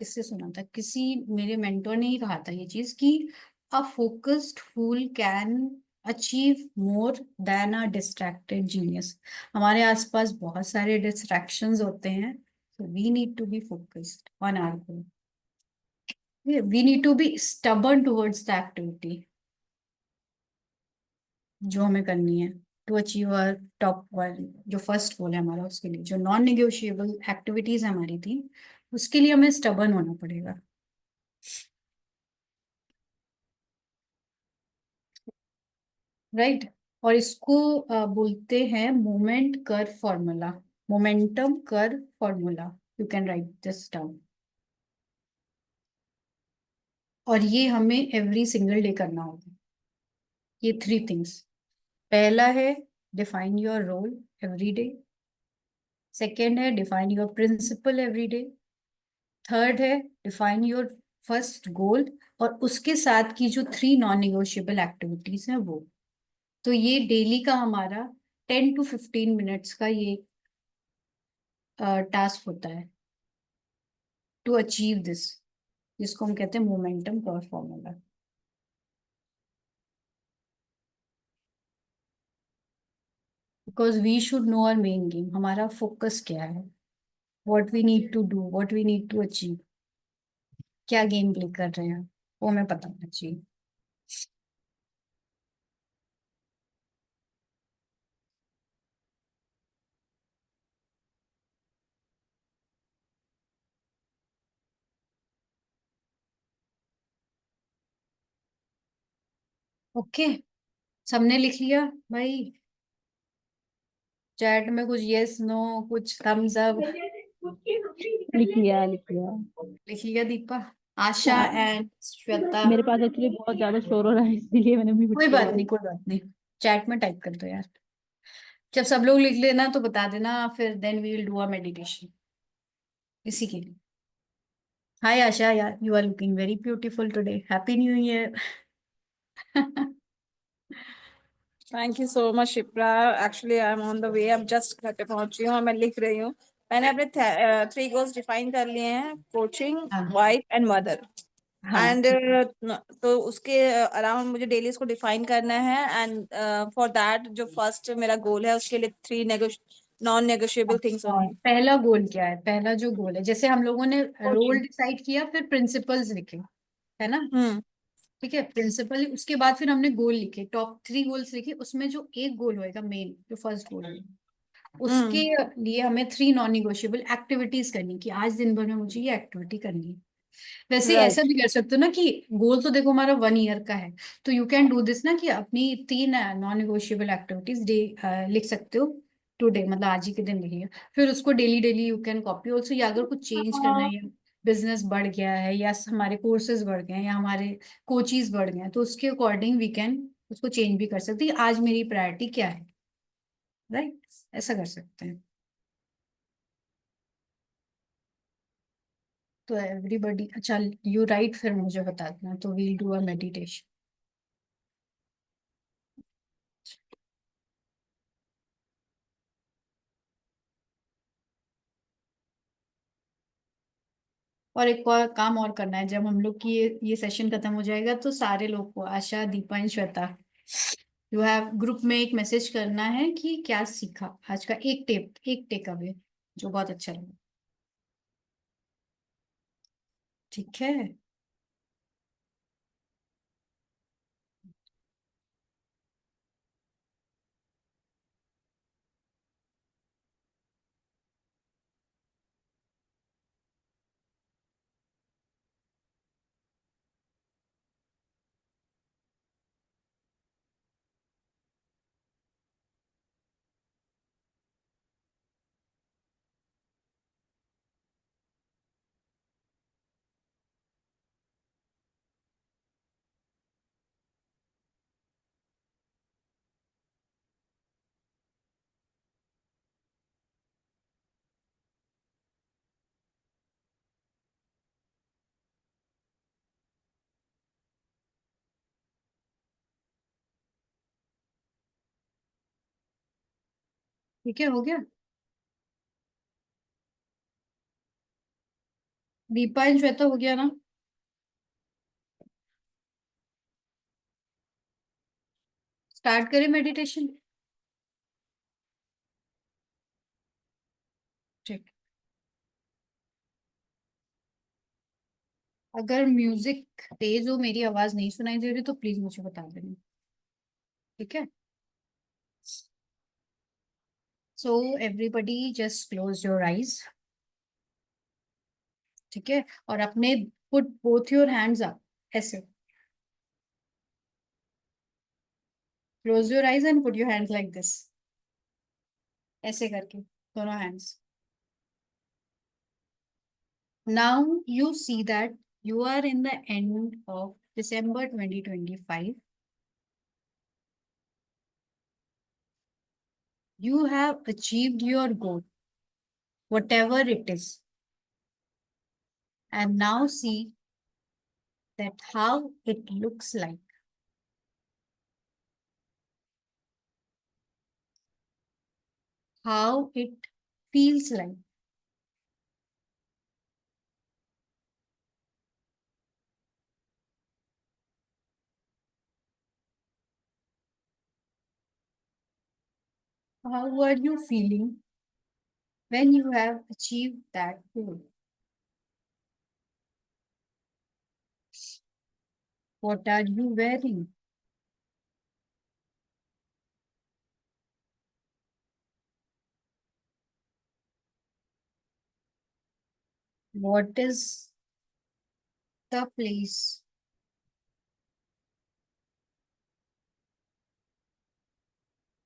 इससे सुना था, किसी मेरे मेंटर ने ही कहा था ये चीज कि a focused fool can achieve more than a distracted genius. हमारे आसपास बहुत सारे डिस्ट्रैक्शंस होते हैं, so we need to be focused on our goal. We need to be stubborn towards the activity जो हमें करनी है to achieve our top one, जो फर्स्ट गोल है हमारा, उसके लिए जो नॉन निगोशिएबल एक्टिविटीज हमारी थी, उसके लिए हमें स्टबर्न होना पड़ेगा। राइट। और इसको बोलते हैं moment curve formula, momentum curve formula. You can right this down. और ये हमें एवरी सिंगल डे करना होगा, ये 3 थिंग्स। पहला है define your role every day. Second है define your principle every day. Third है डिफाइन योर फर्स्ट गोल, और उसके साथ की जो 3 नॉन निगोशिएबल एक्टिविटीज हैं वो। तो ये डेली का हमारा 10 to 15 मिनट्स का ये टास्क होता है टू अचीव दिस, जिसको हम कहते हैं momentum curve formula. Because we should know our main game, हमारा फोकस क्या है, what we need to do, what we need to achieve, क्या गेम प्ले कर रहे हैं, वो हमें पता होना चाहिए। ओके, सबने लिख लिया भाई? चैट में कुछ यस नो, कुछ थम्स अप लिख लिया लिख लिया। लिख लिया? दीपा, आशा हाँ, एंड श्वेता। मेरे पास एक्चुअली बहुत ज्यादा शोर हो रहा है इसलिए मैंने म्यूट कोई किया बात हुआ है। नहीं, कोई बात नहीं, चैट में टाइप कर दो यार। जब सब लोग लिख लेना तो बता देना, फिर then we will do a meditation इसी के लिए। हाय आशा, यार you are looking very beautiful today, happy new year. Thank you so much Shipra. Actually I am on the way, अब जस्ट घर पे पहुंची हूँ और मैं लिख रही हूँ। मैंने अपने 3 गोल्स डिफाइन कर लिए हैं, कोचिंग, हाँ वाइफ एंड मदर। हाँ एंड ठीक है। तो उसके अराउंड मुझे डेली इसको डिफाइन करना है। एंड फॉर दैट जो फर्स्ट मेरा गोल है उसके लिए 3 नॉन नेगोशिएबल थिंग्स और होंगी। पहला गोल क्या है? पहला जो गोल है, जैसे हम लोगों ने रोल कोचिंग। डिसाइड किया, फिर प्रिंसिपल्स लिखे, है ना? हम्म। ठीक है, प्रिंसिपल, उसके बाद फिर हमने गोल लिखे, टॉप 3 गोल्स लिखे, उसमें जो एक गोल होएगा मेन, जो फर्स्ट गोल है, उसके हम्म। लिए हमें 3 नॉन निगोशिएबल एक्टिविटीज करनी, कि आज दिन भर में मुझे ये एक्टिविटी करनी है। वैसे ऐसा राइट। भी कर सकते हो ना कि गोल तो देखो हमारा 1 ईयर का है, तो यू कैन डू दिस ना, कि अपनी 3 नॉन निगोशिएबल एक्टिविटीज डे लिख सकते हो टुडे, मतलब आज ही के दिन लिखिए। फिर उसको daily daily you can copy also, या अगर कुछ चेंज करना है, या बिजनेस बढ़ गया है, या हमारे कोर्सेज बढ़ गए हैं, या हमारे कोचीज बढ़ गए हैं, तो उसके अकॉर्डिंग वी कैन उसको चेंज भी कर सकते हैं, आज मेरी प्रायोरिटी क्या है। राइट, ऐसा कर सकते हैं। तो एवरीबॉडी, अच्छा यू राइट, फिर मुझे बता देना, तो वील डू अ मेडिटेशन। और एक और काम और करना है, जब हम लोग की ये सेशन खत्म हो जाएगा, तो सारे लोग को, Asha, Deepa and Shweta, you have group में एक मैसेज करना है कि क्या सीखा आज का, एक टेक अवे जो बहुत अच्छा लगा। ठीक है। ठीक है, हो गया। दीपा एंड श्वेता हो गया ना? स्टार्ट करें मेडिटेशन। ठीक। अगर म्यूजिक तेज हो, मेरी आवाज नहीं सुनाई दे रही, तो प्लीज मुझे बता देना। ठीक है। So everybody just close your eyes. ठीक है। और अपने put both your hands up, ऐसे close your eyes and put your hands like this, ऐसे करके दोनों hands. Now you see that you are in the end of December 2025. You have achieved your goal, whatever it is. And now see that how it looks like. How it feels like. How are you feeling when you have achieved that goal? What are you wearing? What is the place?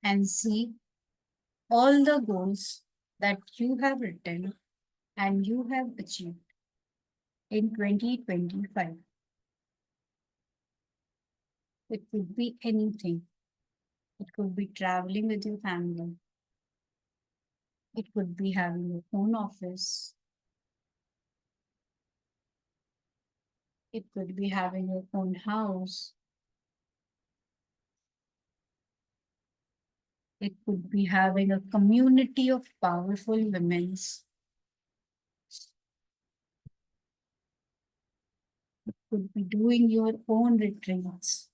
And see all the goals that you have written and you have achieved in 2025. It could be anything. It could be traveling with your family. It could be having your own office. It could be having your own house. It could be having a community of powerful women. It could be doing your own retreats.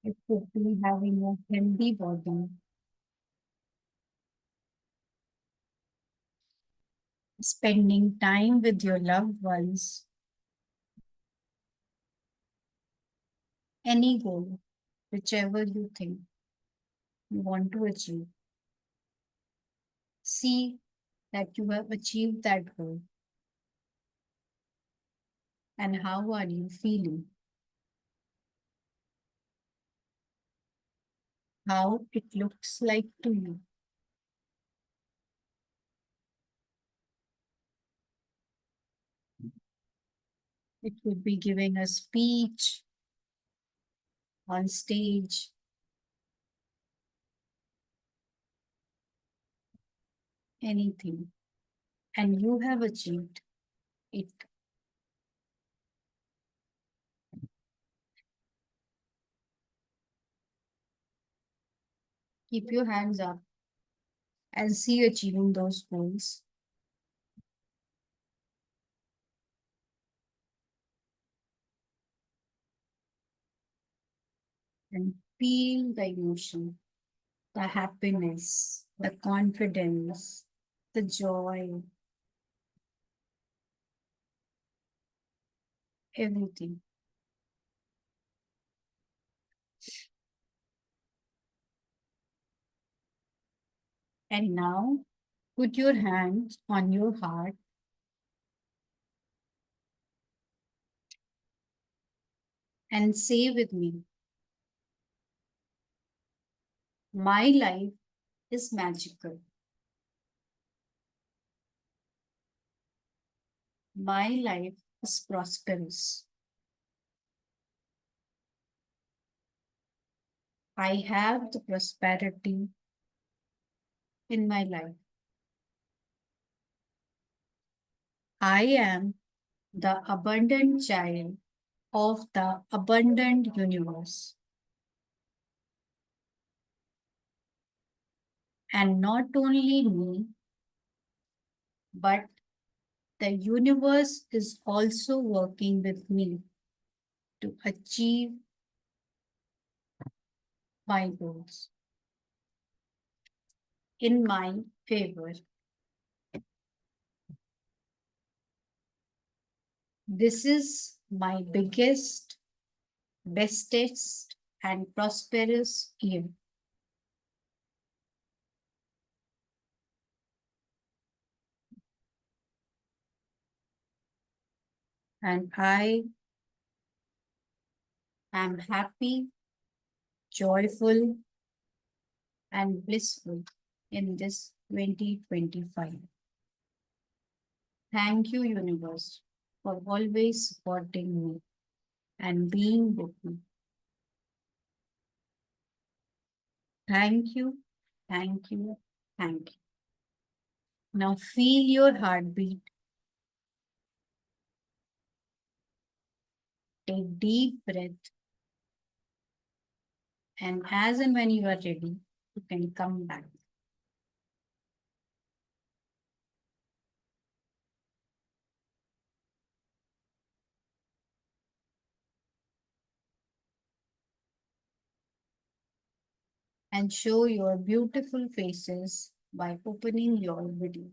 It could be having a healthy body. Spending time with your loved ones. Any goal, whichever you think you want to achieve. See that you have achieved that goal. And how are you feeling? How it looks like to you. It could be giving a speech on stage. Anything. And you have achieved it. Keep your hands up and see you achieving those goals. and feel the emotion, the happiness, the confidence, the joy, everything. And now put your hands on your heart and say with me, my life is magical. My life is prosperous. I have the prosperity in my life. I am the abundant child of the abundant universe. And not only me, but the universe is also working with me to achieve my goals in my favor. This is my biggest, bestest, and prosperous year. And I am happy, joyful, and blissful in this 2025. Thank you, universe, for always supporting me and being with me. Thank you, thank you, thank you. Now feel your heartbeat. Take deep breath. And as and when you are ready, you can come back. And show your beautiful faces by opening your video.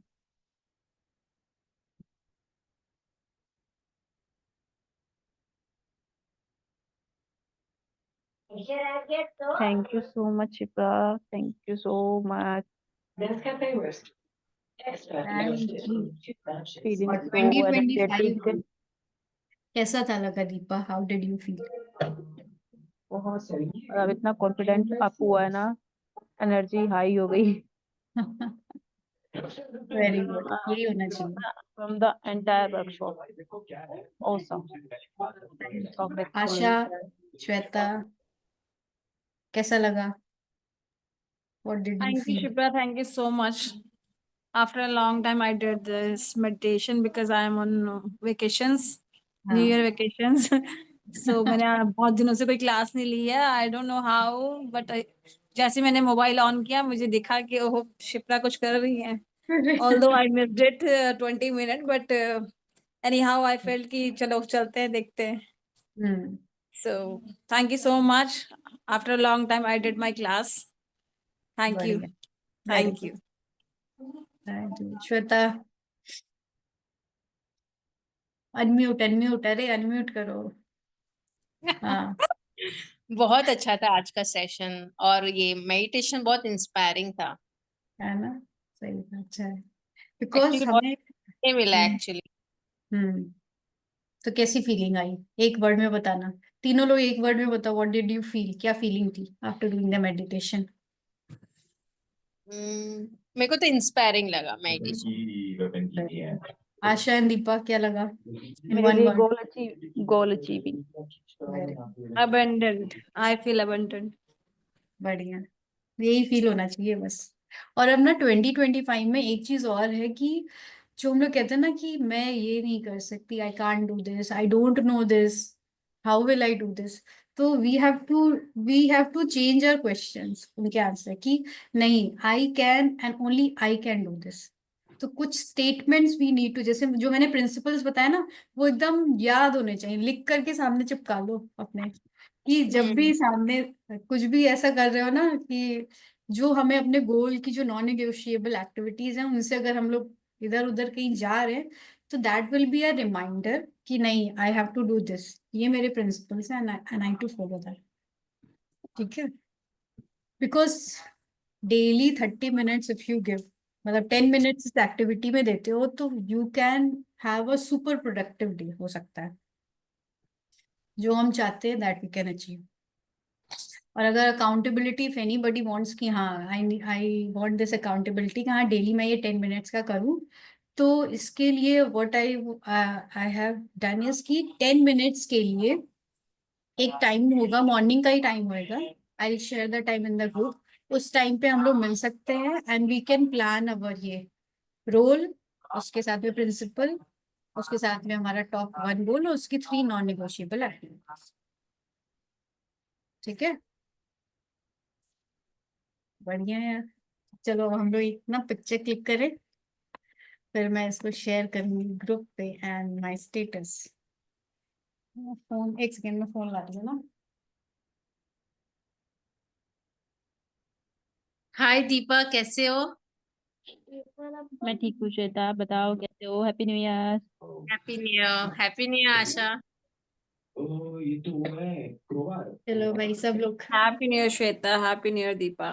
Thank you so much, Shipra. Thank you so much. Thank you. Feeling और so energetic. 2025 कैसा था लगा Deepa? How did you feel? बहुत और अब इतना कॉन्फिडेंट अप हुआ है ना, एनर्जी हाई हो गई Very good. यही होना चाहिए. from the entire workshop. Awesome. आशा, श्वेता, कैसा लगा? What did you Thank you, feel? Shipra. Thank you so much. After a long time, I did this meditation because I am on vacations, New हाँ. Year vacations. So मैंने बहुत दिनों से कोई क्लास नहीं ली है. I don't know how, but जैसे मैंने मोबाइल ऑन किया मुझे दिखा कि ओह शिप्रा कुछ कर रही है. Although I missed it 20 minutes, but anyhow I felt कि चलो चलते हैं देखते हैं. Hmm. So thank you so much. After a long time, I did my class. Thank you. बढ़िया. Thank you. श्वेता, अनम्यूट अरे अनम्यूट करो. हाँ. बहुत अच्छा था आज का सेशन और ये मेडिटेशन बहुत इंस्पायरिंग था. है ना? सही था, अच्छा है. बिकॉज Actually हमें बहुत मिला एक्चुअली. हम्म तो कैसी फीलिंग आई? एक वर्ड में बताना. तीनों लोग एक वर्ड में बताओ. What did you feel? क्या फीलिंग थी आफ्टर डूइंग द मेडिटेशन? मेरे को तो इंस्पायरिंग लगा मेडिटेशन. आशा एंड दीपा, क्या लगा? इन मेरे वन लिए word. Goal achieving. Abundant. I feel abundant. बढ़िया. यही फील होना चाहिए बस. और अब ना 2025 में एक चीज और है कि जो हम लोग कहते हैं ना कि मैं ये नहीं कर सकती, I can't do this, I don't know this, how will I do this. तो we have to change our questions, उनके आंसर कि नहीं, I can and only I can do this. तो कुछ स्टेटमेंट्स वी नीड टू, जैसे जो मैंने प्रिंसिपल्स बताया ना, वो एकदम याद होने चाहिए. लिख करके सामने चिपका लो अपने. कि जब भी सामने कुछ भी ऐसा कर रहे हो ना कि जो हमें अपने गोल की जो नॉन नेगोशिएबल एक्टिविटीज हैं उनसे अगर हम लोग इधर उधर कहीं जा रहे हैं तो that will be a reminder कि नहीं, I have to do this, ये मेरे प्रिंसिपल्स हैं and I to follow that. ठीक है, because daily 30 minutes if you give, मतलब 10 मिनट्स इस एक्टिविटी में देते हो तो you can have a super productive day हो सकता है, जो हम चाहते हैं दैट वी कैन अचीव। और अगर अकाउंटेबिलिटी, इफ एनीबडी वांट्स कि हाँ आई वांट दिस अकाउंटेबिलिटी कि हाँ डेली मैं ये 10 मिनट्स का करूँ, तो इसके लिए what I have done is कि 10 मिनट्स के लिए एक टाइम होगा, मॉर्निंग का ही टाइम होएगा, I share the time in the group, उस टाइम पे हम लोग मिल सकते हैं एंड वी कैन प्लान अवर ये रोल, उसके साथ में प्रिंसिपल, उसके साथ में हमारा टॉप 1 गोल और उसकी 3 नॉन नेगोशिएबल एक्टिविटीज। ठीक है, बढ़िया है। चलो हम लोग एक ना पिक्चर क्लिक करें, फिर मैं इसको शेयर करूंगी ग्रुप पे एंड माय स्टेटस। फोन, एक सेकेंड में फोन ला रही हूँ ना। हाय दीपा, कैसे हो? मैं ठीक हूँ श्वेता, आप बताओ कैसे हो? Happy new year. Happy new year. Happy new year Asha. चलो भाई सब लोग, happy new year Shweta, happy new year Deepa,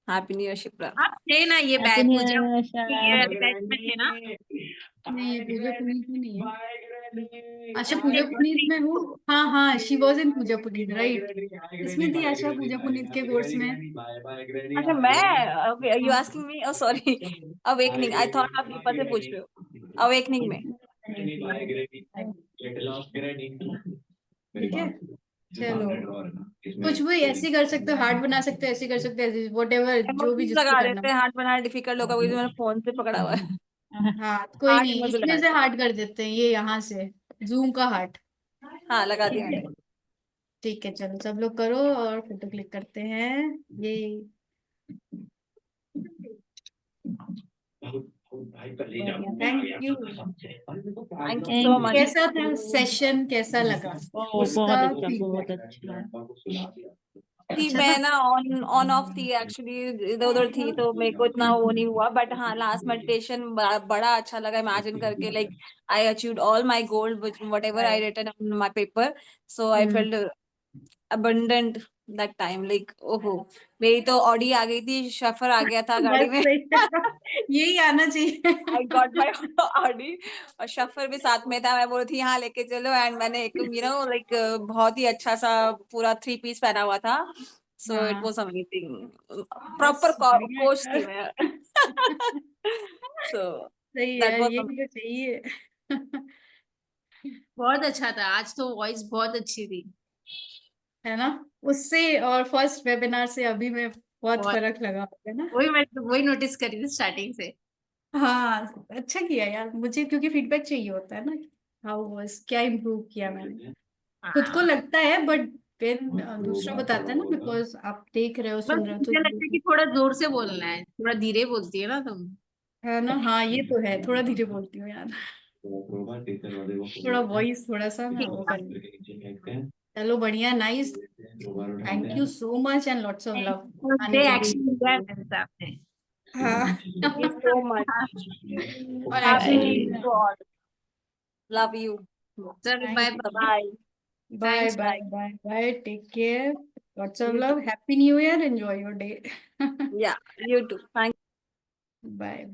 happy new year Shipra. आप थे ना ये happy new Pooja year Asha. ये बैच में थे ना? नहीं ये पूजा पुनीत में नहीं है। आशा अच्छा, पूजा थे। पुनीत में हूँ, हाँ हाँ, she was in Pooja Punit, right. इसमें थी आशा पूजा पुनीत के कोर्स में। अच्छा मैं you asking me? Oh sorry, awakening, I thought आप दीपा से पूछ रहे हो। अवेकनिंग में। ठीक है, चलो कुछ भी ऐसे कर सकते हो, हार्ड बना सकते हो, ऐसे कर सकते हो, वॉट एवर, जो भी इमोजीज जिसको लगा करना देते हैं, हार्ट बनाना डिफिकल्ट होगा क्योंकि मैंने फोन से पकड़ा हुआ है। हाँ कोई हार्ट नहीं, इमोजी इसमें लगा से देते हार्ड कर देते हैं, ये यहाँ से जूम का हार्ट। हैं। हाँ लगा दिया मैंने। ठीक है, चलो सब लोग करो और फोटो क्लिक करते हैं। ये thank you. Thank you so much. कैसा था सेशन, कैसा लगा उसका बहुत अच्छा, बहुत फीडबैक? अच्छा। थी अच्छा था। मैं ना ऑन ऑन ऑफ थी एक्चुअली, इधर उधर थी तो मेरे को इतना वो नहीं हुआ, बट हाँ लास्ट मेडिटेशन बड़ा अच्छा लगा इमेजिन करके, like I achieved all my goal whatever I written on my paper, so I felt abundant that time, like ओहो, मेरी तो ऑडी आ गई थी, शफर आ गया था गाड़ी बस में। सही यही आना चाहिए। आई गॉट माय ऑडी और शफर भी साथ में था, मैं बोल रही थी यहाँ लेके चलो, एंड मैंने एक लाइक बहुत ही अच्छा सा पूरा 3 पीस पहना हुआ था, सो इट हाँ वाज अमेजिंग, बस प्रॉपर बढ़िया कोच थी यार। मैं। सो सही दैट है, वाज ये भी तो चाहिए। बहुत अच्छा था आज तो, वॉइस बहुत अच्छी थी। है ना, उससे और फर्स्ट वेबिनार से अभी में बहुत बहुत, फर्क लगा है ना। वही नोटिस करी थी स्टार्टिंग से। हाँ अच्छा किया यार, मुझे क्योंकि फीडबैक चाहिए होता है ना, हाउ वाज, क्या इम्प्रूव किया मैंने, खुद को हाँ, लगता है बट फिर दूसरा बताता है ना, बिकॉज आप देख रहे हो बस सुन रहे हो मुझे लगता है कि तो। थोड़ा जोर से बोलना है, थोड़ा धीरे बोलती है ना तुम। है ना, हाँ ये तो है, थोड़ा धीरे बोलती हूँ यार, थोड़ा वॉइस थोड़ा सा ना वो कर। चलो बढ़िया, nice, thank you so much and lots of love आने के लिए। एक्शन लिया है मेरे सामने। हाँ थैंक यू सो मच, और happy new action, year to all, love you, चलो bye thank bye. Bye bye thanks. Bye bye, bye bye, take care, lots of you too, love, happy new year, enjoy your day. Yeah you too, thank bye.